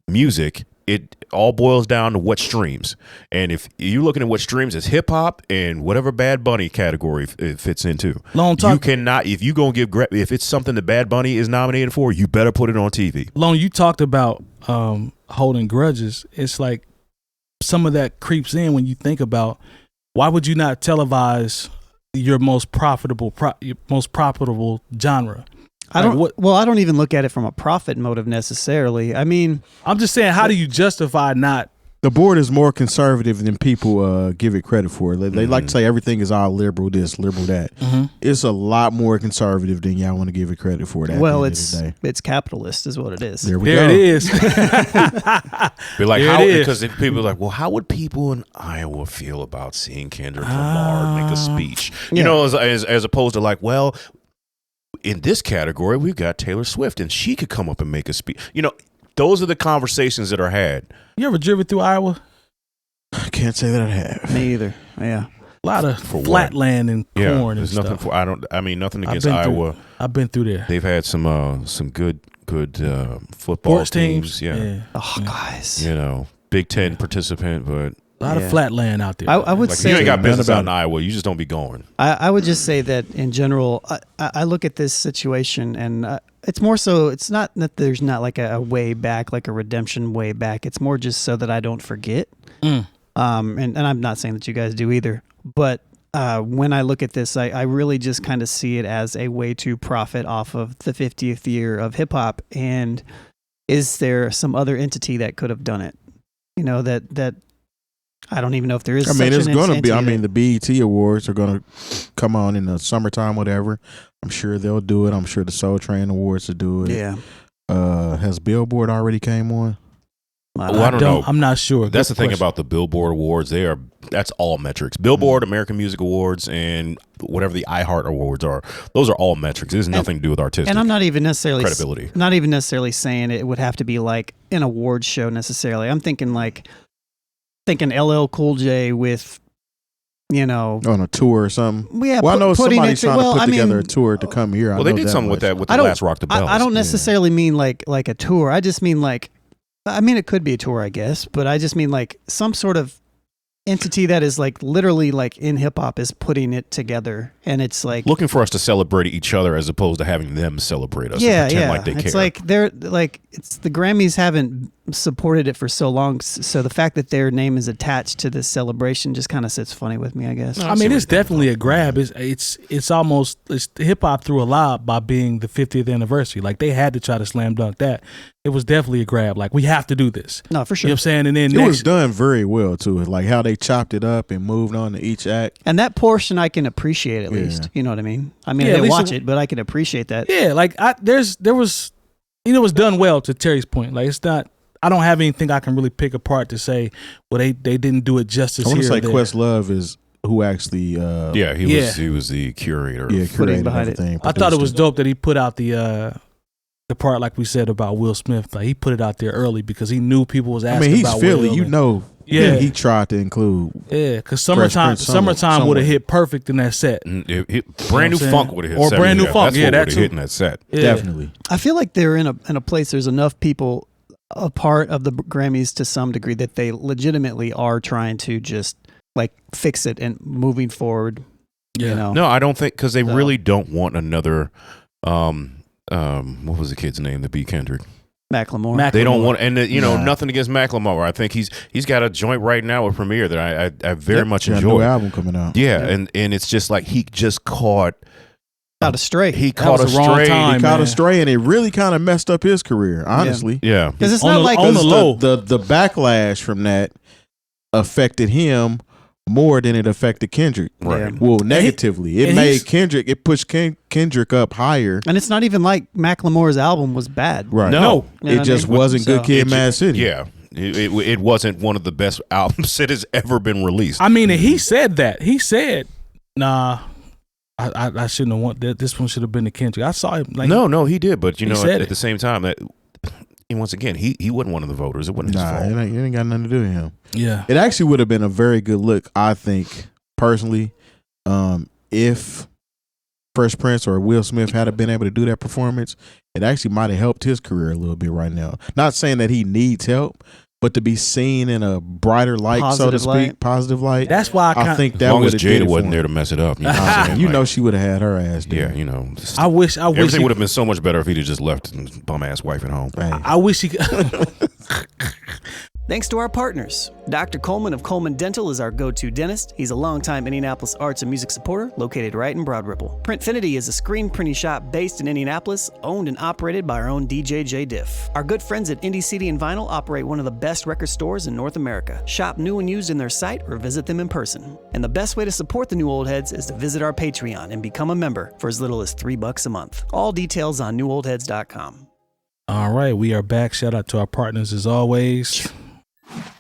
music, it all boils down to what streams. And if you're looking at what streams, it's hip hop and whatever Bad Bunny category it fits into. You cannot, if you gonna if it's something that Bad Bunny is nominated for, you better put it on TV. Lone, you talked about holding grudges. It's like some of that creeps in when you think about, why would you not televise your most profitable genre? I don't even look at it from a profit motive necessarily. I mean, I'm just saying, how do you justify not? The board is more conservative than people give it credit for. They like to say everything is all liberal this, liberal that. It's a lot more conservative than y'all want to give it credit for. That well, it's capitalist is what it is. There we go. It is. Be like, how? Because people are like, well, how would people in Iowa feel about seeing Kendrick Lamar make a speech? You know, as opposed to like, well, in this category, we've got Taylor Swift, and she could come up and make a speech. Those are the conversations that are had. You ever driven through Iowa? I can't say that I have. Me either. Yeah. A lot of flat land and corn and stuff. Nothing against Iowa. I've been through there. They've had some good football sports teams. Yeah. Oh, guys. Big Ten participant, but a lot of flat land out there. I would say you ain't got business out in Iowa. You just don't be going. I would just say that in general, I look at this situation and it's more so, it's not that there's not like a way back, like a redemption way back. It's more just so that I don't forget. And I'm not saying that you guys do either. But when I look at this, I really just kind of see it as a way to profit off of the 50th year of hip hop. And is there some other entity that could have done it? That I don't even know if there is. It's going to be. The BET Awards are going to come on in the summertime, whatever. I'm sure they'll do it. I'm sure the Soul Train Awards will do it. Yeah. Has Billboard already came on? I don't know. I'm not sure. That's the thing about the Billboard Awards. That's all metrics. Billboard, American Music Awards, and whatever the iHeart Awards are. Those are all metrics. It has nothing to do with artistic. And I'm not even necessarily credibility. Not even necessarily saying it would have to be like an awards show necessarily. I'm thinking LL Cool J with, on a tour or something. Yeah, I know somebody's trying to put together a tour to come here. Well, they did something with that with the last Rock the Bells. I don't necessarily mean like a tour. I just mean it could be a tour, I guess, but I just mean like some sort of entity that is like literally like in hip hop is putting it together, and it's like looking for us to celebrate each other as opposed to having them celebrate us. And pretend like they care. It's like they're like the Grammys haven't supported it for so long, so the fact that their name is attached to this celebration just kind of sits funny with me, I guess. It's definitely a grab. It's almost hip hop threw a lot by being the 50th anniversary. Like they had to try to slam dunk that. It was definitely a grab. Like we have to do this. No, for sure. You know what I'm saying? And then it was done very well too. Like how they chopped it up and moved on to each act. And that portion I can appreciate at least. You know what I mean? I didn't watch it, but I can appreciate that. Yeah, like there was it was done well, to Terry's point. Like it's not. I don't have anything I can really pick apart to say, well, they didn't do it justice here. I want to say _Questlove is who actually. He was the curator. Yeah, curating behind it. I thought it was dope that he put out the part like we said about Will Smith. Like he put it out there early because he knew people was asking. He's about Philly, Will he tried to include. Yeah, because summertime would have hit perfect in that set. Brand New Funk would have hit. Or Brand New Funk, that's hit in that set. Yeah. Definitely. I feel like they're in a place. There's enough people a part of the Grammys to some degree that they legitimately are trying to just like fix it and moving forward. Yeah. No, I don't think, because they really don't want another. What was the kid's name that beat Kendrick? Macklemore. They don't want, and nothing against Macklemore. I think he's got a joint right now with Premier that I very much enjoy. A new album coming out. Yeah, and it's just like he just caught a stray. He caught a stray. He caught a stray, and it really kind of messed up his career. Honestly, yeah, because it's not like on the low. The backlash from that affected him more than it affected Kendrick. Right. Well, negatively. It pushed Kendrick up higher. And it's not even like Macklemore's album was bad. Right. No. It just wasn't Good Kid, Mad City. Yeah. It wasn't one of the best albums that has ever been released. I mean, he said that. He said, nah, I shouldn't have want that. This one should have been the Kendrick. I saw him. Like, no, he did. But at the same time, that once again, he wasn't one of the voters. It wasn't his fault. It ain't got nothing to do with him. Yeah, it actually would have been a very good look, I think, personally, if Fresh Prince or Will Smith had been able to do that performance. It actually might have helped his career a little bit right now. Not saying that he needs help, but to be seen in a brighter light, Positive so to speak, positive light. That's why I think that as long as would Jada wasn't there to mess it up. She would have had her ass there. Yeah, I wish everything would have been so much better if he'd have just left his bum ass wife at home. Hey. I wish he could. Thanks to our partners. Dr. Coleman of Coleman Dental is our go-to dentist. He's a longtime Indianapolis arts and music supporter located right in Broad Ripple. Printfinity is a screen printing shop based in Indianapolis, owned and operated by our own DJ Jay Diff. Our good friends at Indie CD and Vinyl operate one of the best record stores in North America. Shop new and used in their site or visit them in person. And the best way to support the New Old Heads is to visit our Patreon and become a member for as little as $3 a month. All details on newoldheads.com. All right, we are back. Shout out to our partners as always.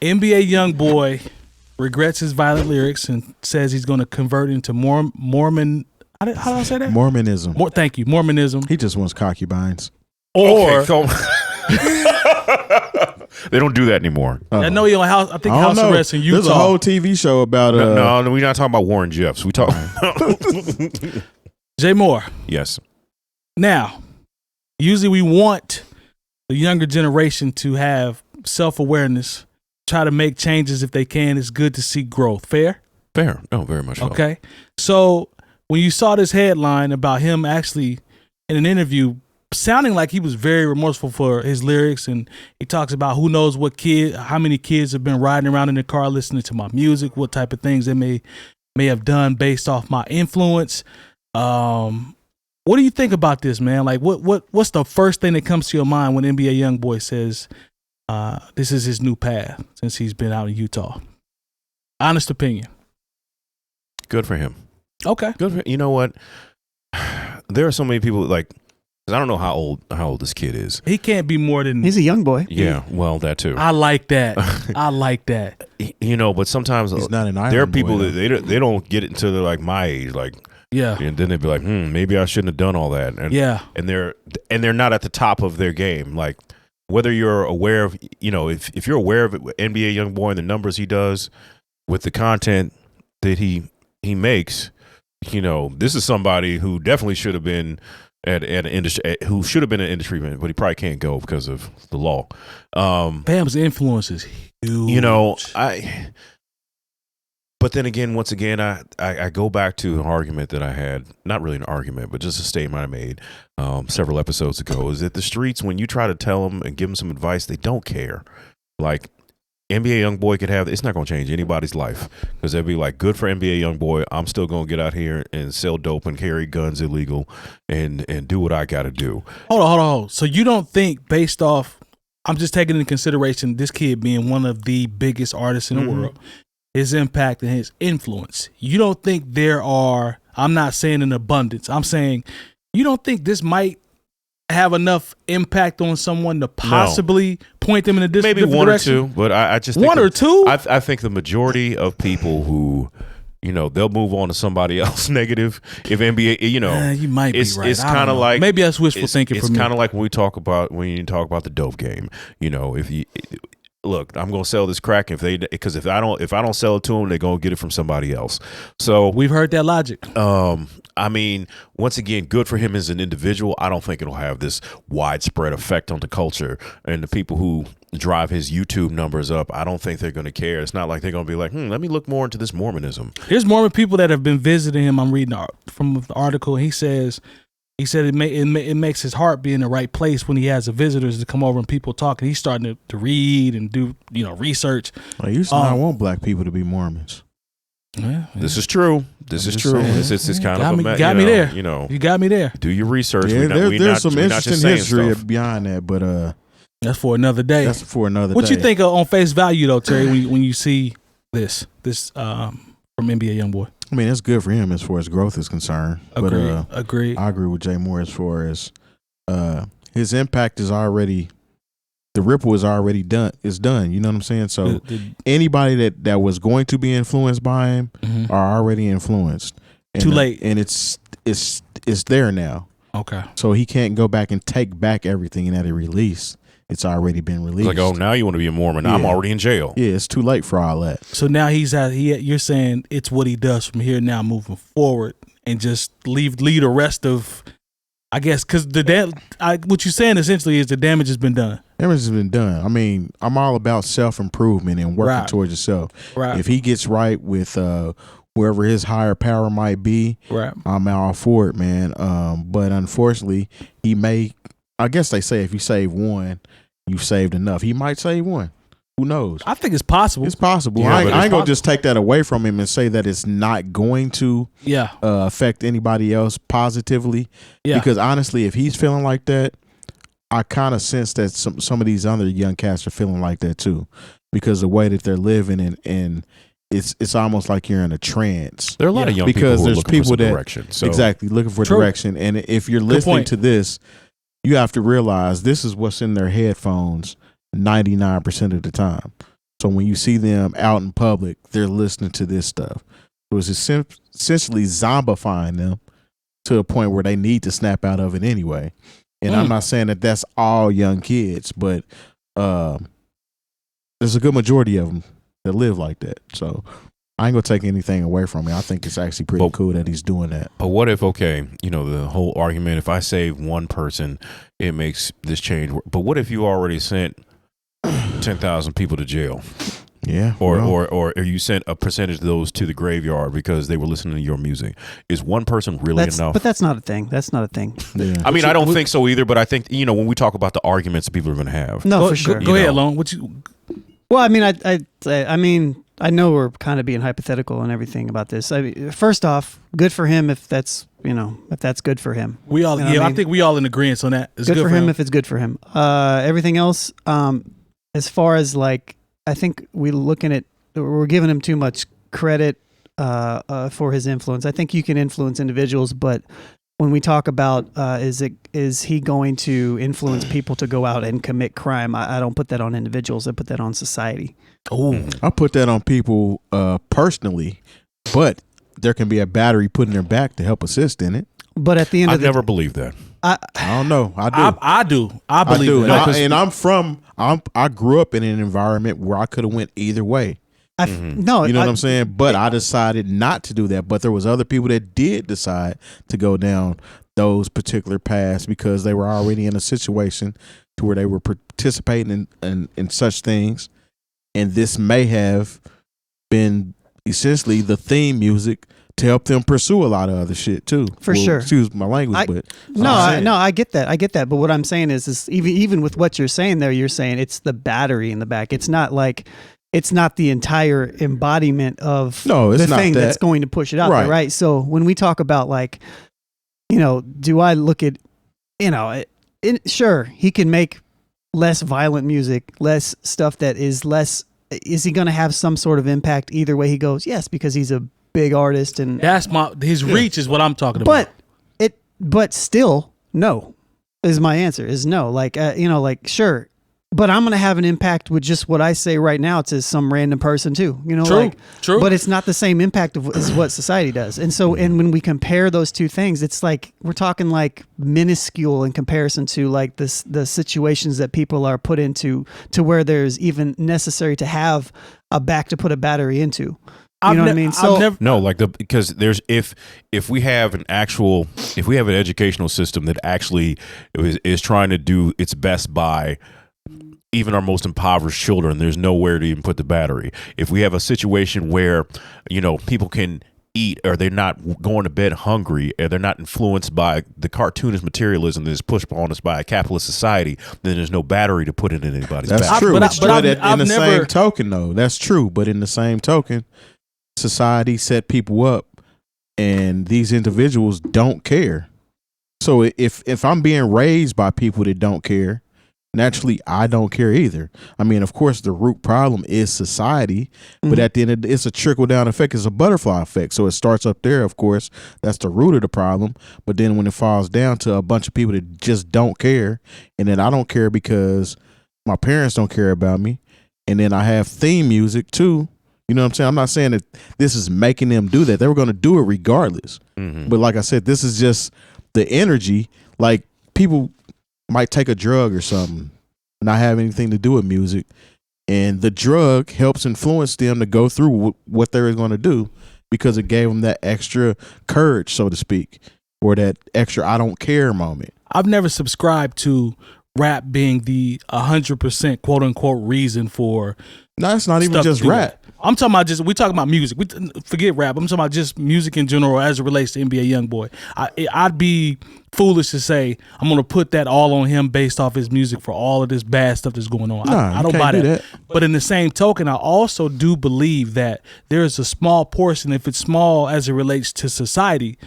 NBA Youngboy regrets his violent lyrics and says he's going to convert into Mormon. How do I say that? Mormonism. Thank you, Mormonism. He just wants concubines. Or they don't do that anymore. I know he on house. I think house arrest in Utah. There's a whole TV show about. No, we're not talking about Warren Jeffs. We talk. Jay Moore. Yes. Now, usually we want the younger generation to have self-awareness, try to make changes if they can. It's good to see growth. Fair? Fair. No, very much so. Okay. So when you saw this headline about him actually in an interview sounding like he was very remorseful for his lyrics, and he talks about who knows how many kids have been riding around in the car listening to my music, what type of things they may have done based off my influence. What do you think about this, man? Like, what's the first thing that comes to your mind when NBA Youngboy says this is his new path since he's been out in Utah? Honest opinion. Good for him. Okay. Good for, you know what? There are so many people like, I don't know how old this kid is. He can't be more than. He's a young boy. Yeah, well, that too. I like that. I like that. But sometimes he's not an island there are people boy, that they don't get it until they're like my age, like. Yeah, and then they'd be like, maybe I shouldn't have done all that. And, yeah, and they're not at the top of their game. Like whether you're aware of, if you're aware of it, NBA Youngboy and the numbers he does with the content that he makes, this is somebody who definitely should have been at an industry, who should have been an industry, but he probably can't go because of the law. Bam's influence is huge. But then again, once again, I go back to an argument that I had, not really an argument, but just a statement I made several episodes ago, is that the streets, when you try to tell them and give them some advice, they don't care. Like, NBA Youngboy could have, it's not going to change anybody's life, because they'll be like, good for NBA Youngboy, I'm still going to get out here and sell dope and carry guns illegal and do what I got to do. Hold on. So you don't think, based off, I'm just taking into consideration this kid being one of the biggest artists in the world, his impact and his influence, you don't think there are, I'm not saying in abundance, I'm saying you don't think this might have enough impact on someone to possibly point them in a different direction? Maybe one or two, but I just think one or two? I think the majority of people who, they'll move on to somebody else negative. If NBA, you might be right. It's kind of like, maybe that's wishful thinking for me. It's kind of like when you talk about the dope game. If you look, I'm gonna sell this crack because if I don't sell it to them, they're gonna get it from somebody else. So we've heard that logic. I mean, once again, good for him as an individual. I don't think it'll have this widespread effect on the culture and the people who drive his YouTube numbers up. I don't think they're going to care. It's not like they're going to be like, let me look more into this Mormonism. There's Mormon people that have been visiting him. I'm reading from the article. He said it makes his heart be in the right place when he has the visitors to come over and people talk. And he's starting to read and do research. I used to not want black people to be Mormons. Yeah. This is true. This is true. It's kind of you got me there. You got me there. Do your research. Yeah, there's some interesting history behind that, but that's for another day. What you think on face value though, Terry, when you see this from NBA Youngboy? I mean, it's good for him as far as growth is concerned. Agreed. I agree with Jay Moore as far as his impact is already, the ripple is already done. It's done. You know what I'm saying? So anybody that was going to be influenced by him are already influenced. And too late. And it's it's there now. Okay. So he can't go back and take back everything that he released. It's already been released. It's like, oh, now you want to be a Mormon? I'm already in jail. Yeah, it's too late for all that. So now you're saying it's what he does from here now moving forward, and just leave the rest of, I guess, because what you're saying essentially is the damage has been done. Damage has been done. I mean, I'm all about self-improvement and working towards yourself. Right. If he gets right with wherever his higher power might be, right, I'm all for it, man. But unfortunately, he may, I guess they say if you save one, you've saved enough. He might save one. Who knows? I think it's possible. It's possible. Yeah, I ain't gonna just take that away from him and say that it's not going to affect anybody else positively. Yeah. Because honestly, if he's feeling like that, I kind of sense that some of these other young cats are feeling like that too, because the way that they're living and it's almost like you're in a trance. There are a lot of young people who are looking for some direction. So. Exactly, looking for direction. And if you're listening to this, you have to realize this is what's in their headphones 99% of the time. So when you see them out in public, they're listening to this stuff. So it's essentially zombifying them to a point where they need to snap out of it anyway. And I'm not saying that that's all young kids, but there's a good majority of them that live like that. So I ain't gonna take anything away from it. I think it's actually pretty cool that he's doing that. But what if, the whole argument, if I save one person, it makes this change. But what if you already sent 10,000 people to jail? Yeah. Or you sent a percentage of those to the graveyard because they were listening to your music. Is one person really enough? But that's not a thing. That's not a thing. Yeah. I mean, I don't think so either, but I think, when we talk about the arguments people are going to have. No, for sure. Go ahead, Lone. Well, I mean, I know we're kind of being hypothetical and everything about this. I mean, first off, good for him if that's good for him. We all, I think we all in agreement on that. It's good for him if it's good for him. Everything else, as far as I think we're giving him too much credit for his influence. I think you can influence individuals, but when we talk about is he going to influence people to go out and commit crime, I don't put that on individuals. I put that on society. Oh, I put that on people personally, but there can be a battery put in their back to help assist in it. But at the end I've never believed that. I don't know. I do. I believe that. I grew up in an environment where I could have went either way. No, you know what I'm saying? But I decided not to do that. But there was other people that did decide to go down those particular paths because they were already in a situation to where they were participating in such things. And this may have been essentially the theme music to help them pursue a lot of other shit too. For sure. Excuse my language, but I get that. But what I'm saying is even with what you're saying there, you're saying it's the battery in the back. It's not the entire embodiment of the thing that's going to push it out there, right? So when we talk about do I look at, sure, he can make less violent music, less stuff that is less. Is he going to have some sort of impact either way he goes? Yes, because he's a big artist and that's his reach is what I'm talking about. But still, no, is my answer is no. Sure. But I'm going to have an impact with just what I say right now to some random person too. True. But it's not the same impact as what society does. And so, and when we compare those two things, it's like we're talking minuscule in comparison to the situations that people are put into to where there's even necessary to have a back to put a battery into. You know what I mean? So because there's if we have an educational system that actually is trying to do its best by even our most impoverished children, there's nowhere to even put the battery. If we have a situation where, people can eat or they're not going to bed hungry or they're not influenced by the cartoonist materialism that is pushed on us by a capitalist society, then there's no battery to put it in anybody's back. That's true. But in the same token, though, that's true. But in the same token, society set people up and these individuals don't care. So if I'm being raised by people that don't care, naturally, I don't care either. I mean, of course, the root problem is society, but at the end of it's a trickle-down effect. It's a butterfly effect. So it starts up there, of course. That's the root of the problem. But then when it falls down to a bunch of people that just don't care, and then I don't care because my parents don't care about me, and then I have theme music, too, You know what I'm saying? I'm not saying that this is making them do that. They were going to do it regardless. Mm-hmm. But like I said, this is just the energy. Like people might take a drug or something, not have anything to do with music, and the drug helps influence them to go through what they're going to do because it gave them that extra courage, so to speak, or that extra I don't care moment. I've never subscribed to rap being the 100% quote unquote reason for. No, it's not even just rap. I'm talking about we talking about music. Forget rap. I'm talking about just music in general as it relates to NBA Youngboy. I'd be foolish to say I'm going to put that all on him based off his music for all of this bad stuff that's going on. I don't buy that. But in the same token, I also do believe that there is a small portion, if it's small as it relates to society,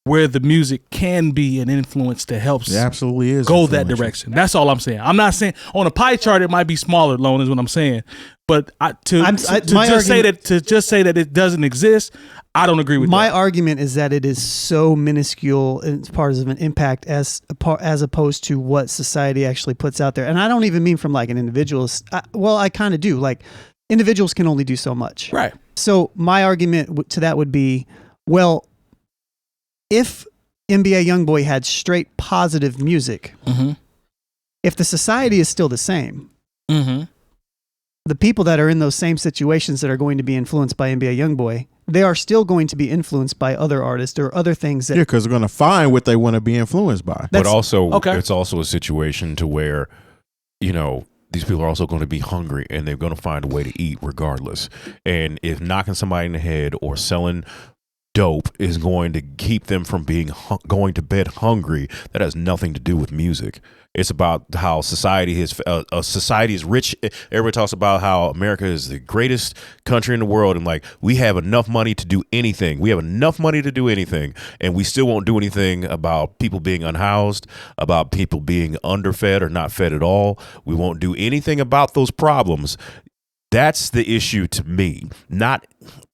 where the music can be an influence that helps it absolutely is go that direction. That's all I'm saying. I'm not saying on a pie chart it might be smaller, Lone, is what I'm saying. But to just say that it doesn't exist, I don't agree with that. My argument is that it is so minuscule as part of an impact as opposed to what society actually puts out there. And I don't even mean from like an individualist. I kind of do. Like individuals can only do so much. Right. So my argument to that would be, well, if NBA Youngboy had straight positive music, mm-hmm. if the society is still the same, mm-hmm. the people that are in those same situations that are going to be influenced by NBA Youngboy, they are still going to be influenced by other artists or other things. That, because they're going to find what they want to be influenced by. But also, it's also a situation to where, you know, these people are also going to be hungry and they're going to find a way to eat regardless. And if knocking somebody in the head or selling dope is going to keep them from being going to bed hungry, that has nothing to do with music. It's about how society is society is rich. Everybody talks about how America is the greatest country in the world, and like we have enough money to do anything. We have enough money to do anything, and we still won't do anything about people being unhoused, about people being underfed or not fed at all. We won't do anything about those problems. That's the issue to me, not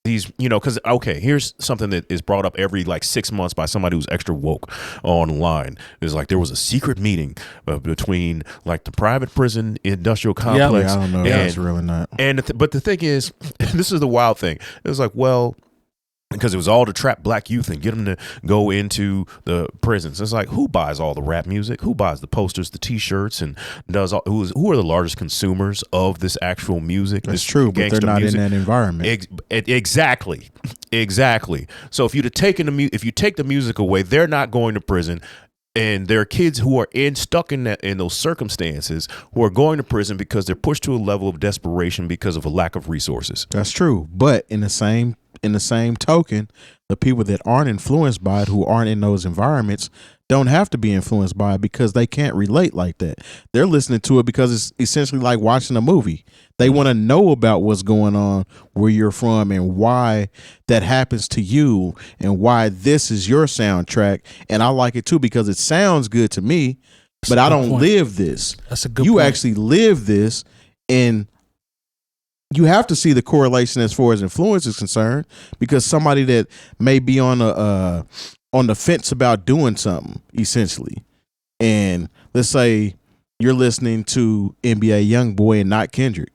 these, you know, because, okay, here's something that is brought up every like 6 months by somebody who's extra woke online. It's like there was a secret meeting between like the private prison industrial complex. Yeah, I don't know. That's really not. But the thing is, this is the wild thing. It was like, well, because it was all to trap black youth and get them to go into the prisons. It's like, who buys all the rap music? Who buys the posters, the T-shirts, and does all, who are the largest consumers of this actual music? That's true, but they're not in that environment. Exactly. So if you take the music away, they're not going to prison. And there are kids who are stuck in those circumstances who are going to prison because they're pushed to a level of desperation because of a lack of resources. That's true, but in the same token, the people that aren't influenced by it, who aren't in those environments, don't have to be influenced by it because they can't relate like that. They're listening to it because it's essentially like watching a movie. They want to know about what's going on where you're from and why that happens to you and why this is your soundtrack. And I like it too because it sounds good to me, but I don't live this. That's a good point. You actually live this, and you have to see the correlation as far as influence is concerned, because somebody that may be on the fence about doing something, essentially, and let's say you're listening to NBA Youngboy and not Kendrick.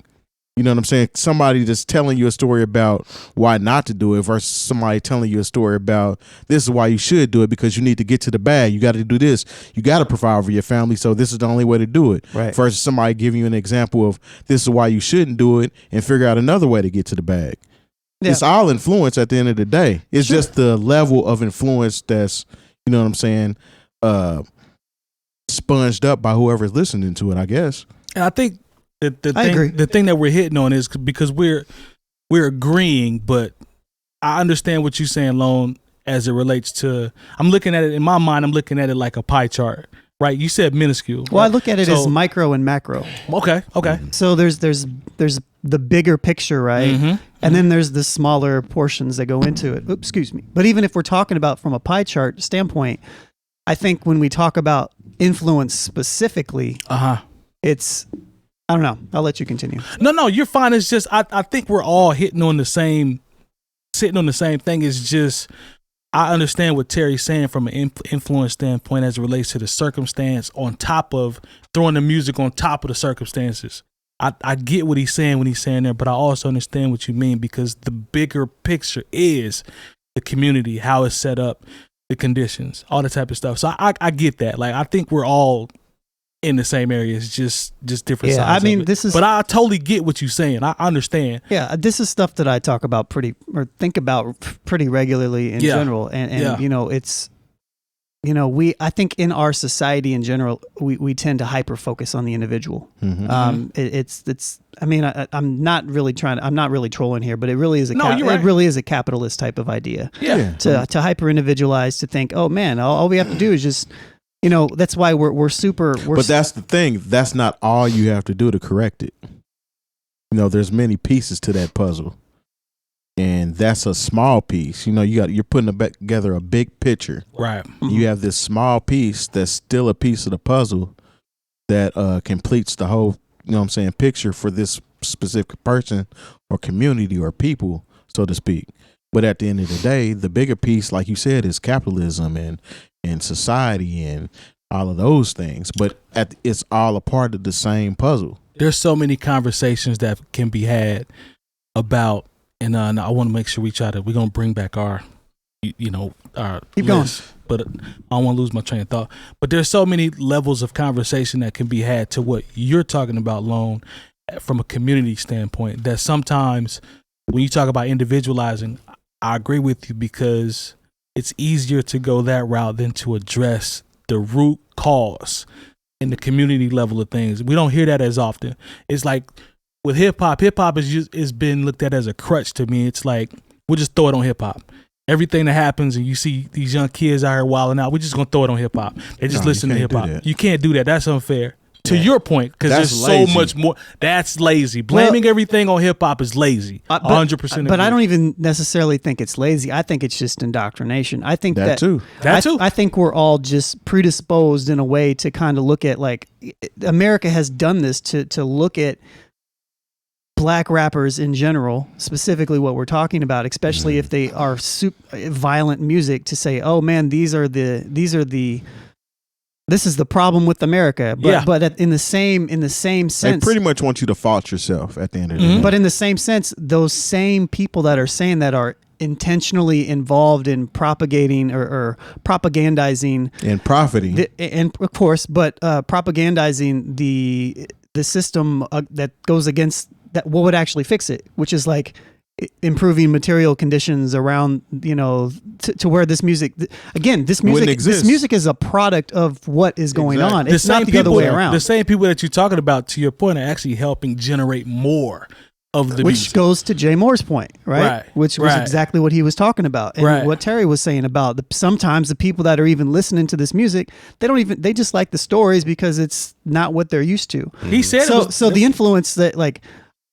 You know what I'm saying? Somebody just telling you a story about why not to do it versus somebody telling you a story about this is why you should do it because you need to get to the bag. You got to do this. You got to provide for your family. So this is the only way to do it. Right. Versus somebody giving you an example of this is why you shouldn't do it and figure out another way to get to the bag. Yeah. It's all influence at the end of the day. It's just the level of influence that's, you know what I'm saying, sponged up by whoever's listening to it, I guess. And I think the thing that we're hitting on is because we're agreeing, but I understand what you're saying, Lone, as it relates to, I'm looking at it in my mind, I'm looking at it like a pie chart, right? You said minuscule. Well, right? I look at it as micro and macro. Okay. So there's the bigger picture, right? Mm-hmm. And then there's the smaller portions that go into it. Oops, excuse me. But even if we're talking about from a pie chart standpoint, I think when we talk about influence specifically, it's, I don't know. I'll let you continue. No, you're fine. It's just I think we're all sitting on the same thing. It's just I understand what Terry's saying from an influence standpoint as it relates to the circumstance on top of throwing the music on top of the circumstances. I get what he's saying when he's saying that, but I also understand what you mean, because the bigger picture is the community, how it's set up, the conditions, all that type of stuff. So I get that. Like, I think we're all in the same area. It's just different sides. I mean, but I totally get what you're saying. I understand. Yeah, this is stuff that I talk about think about pretty regularly in general. And you know, it's, you know, I think in our society in general, we tend to hyper focus on the individual. It's I mean, I'm not really trolling here, but it really is it really is a capitalist type of idea. To hyper individualize, to think, oh man, all we have to do is just, you know, that's why we're but that's the thing. That's not all you have to do to correct it. You know, there's many pieces to that puzzle, and that's a small piece. You know, you're putting together a big picture. Right. You have this small piece that's still a piece of the puzzle that completes the whole, you know what I'm saying, picture for this specific person or community or people, so to speak. But at the end of the day, the bigger piece, like you said, is capitalism and society and all of those things. But it's all a part of the same puzzle. There's so many conversations that can be had about, and I want to make sure we're going to bring back our keep going. But I don't want to lose my train of thought. But there's so many levels of conversation that can be had to what you're talking about, Lone, from a community standpoint, that sometimes when you talk about individualizing, I agree with you, because it's easier to go that route than to address the root cause in the community level of things. We don't hear that as often. It's like with hip hop is been looked at as a crutch to me. It's like, we'll just throw it on hip hop. Everything that happens and you see these young kids out here wilding out, we're just going to throw it on hip hop. They just listen to hip hop. You can't do that. That's unfair. To your point, because there's so much more. That's lazy. Blaming everything on hip hop is lazy. 100%. But I don't even necessarily think it's lazy. I think it's just indoctrination. I think that too. I think we're all just predisposed in a way to kind of look at, like, America has done this to look at black rappers in general, specifically what we're talking about, especially if they are violent music, to say, oh man, this is the problem with America. But in the same sense, they pretty much want you to fault yourself at the end of the day. But in the same sense, those same people that are saying that are intentionally involved in propagating or propagandizing and profiting, and of course, but propagandizing the system that goes against that, what would actually fix it, which is like improving material conditions around, you know, to where this music is a product of what is going on. It's not the other way around. The same people that you're talking about, to your point, are actually helping generate more of the which music. Goes to Jay Moore's point, right? Which was exactly what he was talking about, and what Terry was saying about sometimes the people that are even listening to this music, they just like the stories because it's not what they're used to. He said so the influence that, like,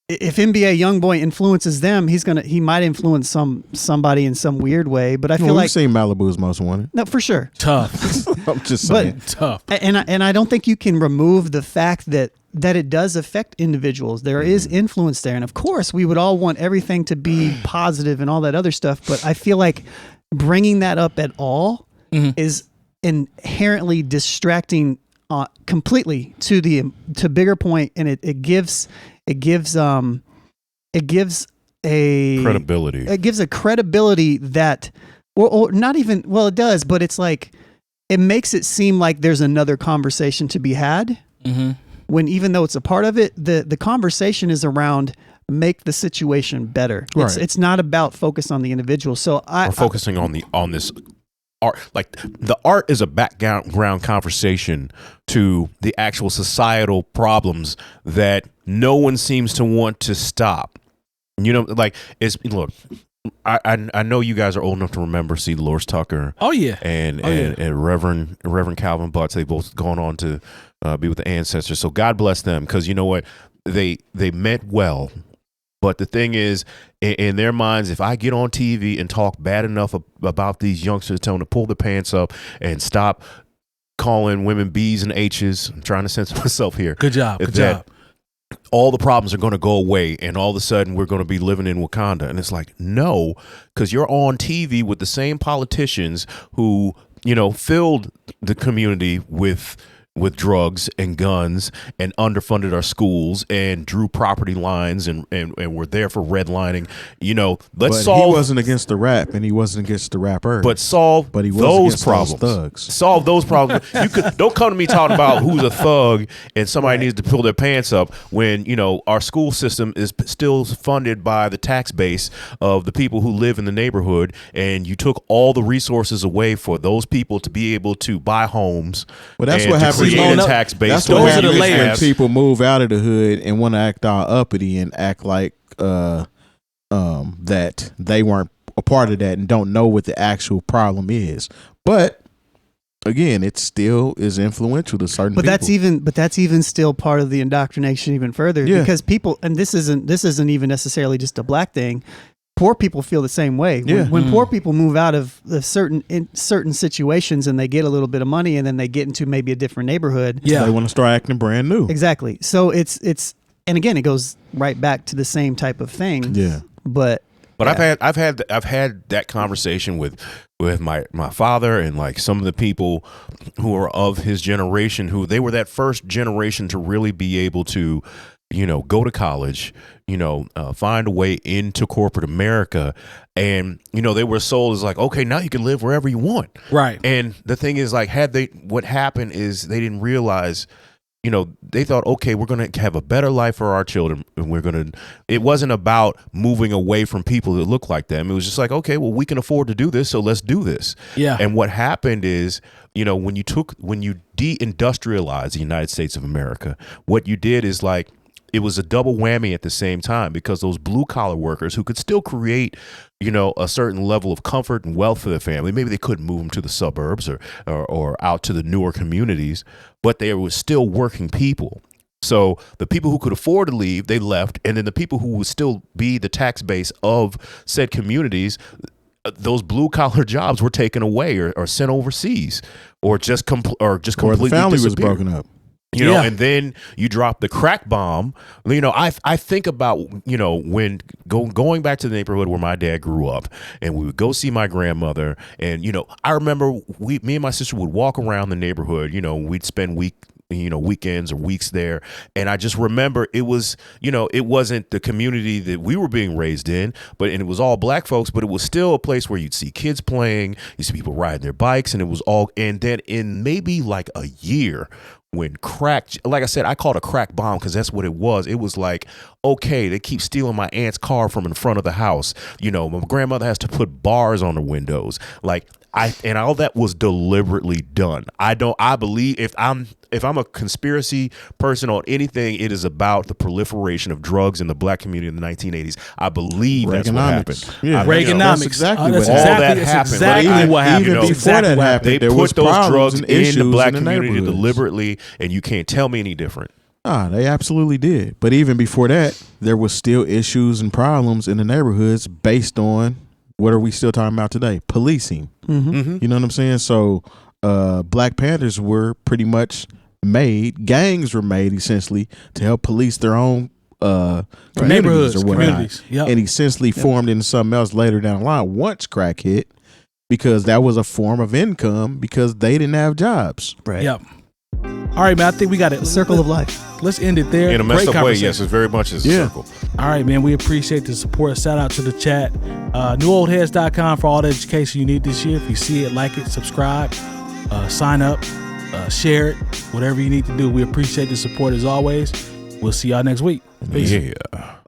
if NBA Youngboy influences them, he might influence somebody in some weird way. But I feel like we've seen Malibu's Most Wanted. No, for sure. Tough. I'm just saying. But tough. And I don't think you can remove the fact that it does affect individuals. There is influence there, and of course, we would all want everything to be positive and all that other stuff. But I feel like bringing that up at all is inherently distracting completely to bigger point, and it gives a credibility. It gives a credibility that, or not even, well, it does, but it's like, it makes it seem like there's another conversation to be had. When even though it's a part of it, the conversation is around make the situation better. Right. It's not about focus on the individual. So we're focusing on this art. Like, the art is a background conversation to the actual societal problems that no one seems to want to stop. You know, like, look, I know you guys are old enough to remember C. Dolores Tucker. Oh yeah. And Reverend Calvin Butts. They both gone on to be with the ancestors. So God bless them, because you know what, they meant well. But the thing is, in their minds, if I get on TV and talk bad enough about these youngsters, telling them to pull their pants up and stop calling women B's and H's, I'm trying to censor myself here. Good job. Good job. All the problems are going to go away, and all of a sudden we're going to be living in Wakanda. And it's like, no, because you're on TV with the same politicians who, you know, filled the community with, with drugs and guns and underfunded our schools and drew property lines and were there for redlining. You know, let's solve. He wasn't against the rap and he wasn't against the rapper. But he was those problems. Those thugs. Solve those problems. You could don't come to me talking about who's a thug and somebody needs to pull their pants up when, you know, our school system is still funded by the tax base of the people who live in the neighborhood, and you took all the resources away for those people to be able to buy homes. Well, that's what happens. Tax base. That's what happens when people move out of the hood and want to act all uppity and act like that they weren't a part of that and don't know what the actual problem is. But again, it still is influential to certain people. That's even still part of the indoctrination even further, because people, and this isn't even necessarily just a black thing. Poor people feel the same way. When poor people move out of certain situations and they get a little bit of money and then they get into maybe a different neighborhood, they want to start acting brand new. Exactly. So it's and again, it goes right back to the same type of thing. Yeah. But I've had that conversation with my father and like some of the people who are of his generation, who they were that first generation to really be able to, you know, go to college, you know, find a way into corporate America. And, you know, they were sold as like, okay, now you can live wherever you want. Right. And the thing is, like, what happened is they didn't realize, you know, they thought, okay, we're going to have a better life for our children. And it wasn't about moving away from people that look like them. It was just like, okay, well, we can afford to do this, so let's do this. Yeah. And what happened is, you know, when you de-industrialized the United States of America, what you did is like, it was a double whammy at the same time, because those blue collar workers who could still create, you know, a certain level of comfort and wealth for their family. Maybe they couldn't move them to the suburbs or out to the newer communities, but they were still working people. So the people who could afford to leave, they left. And then the people who would still be the tax base of said communities, those blue collar jobs were taken away or sent overseas or just completely the family was broken up. You know, and then you drop the crack bomb. You know, I think about, you know, when going back to the neighborhood where my dad grew up, and we would go see my grandmother. And, you know, I remember me and my sister would walk around the neighborhood. You know, we'd spend weekends or weeks there. And I just remember it was, you know, it wasn't the community that we were being raised in, and it was all black folks, but it was still a place where you'd see kids playing, you see people riding their bikes, and it was all, and then in maybe like a year, when crack, like I said, I called it a crack bomb because that's what it was. It was like, okay, they keep stealing my aunt's car from in front of the house. You know, my grandmother has to put bars on the windows. Like, and all that was deliberately done. I believe if I'm a conspiracy person on anything, it is about the proliferation of drugs in the black community in the 1980s. I believe that's what happened. Yeah. Reaganomics. That's exactly what happened. Exactly what happened. Even before that happened, they put those drugs in the black community deliberately, and you can't tell me any different. They absolutely did. But even before that, there was still issues and problems in the neighborhoods based on, what are we still talking about today? Policing. Mm-hmm. You know what I'm saying? So Black Panthers were pretty much made, gangs were made essentially to help police their own neighborhoods or whatnot. Yep. And essentially formed into something else later down the line once crack hit, because that was a form of income because they didn't have jobs. Right. Yep. All right, man. I think we got it. The circle of life. Let's end it there. In a messed up way, yes, it's very much a circle. All right, man. We appreciate the support. Shout out to the chat. NewOldHeads.com for all the education you need this year. If you see it, like it, subscribe, sign up, share it, whatever you need to do. We appreciate the support as always. We'll see y'all next week. Peace. Yeah.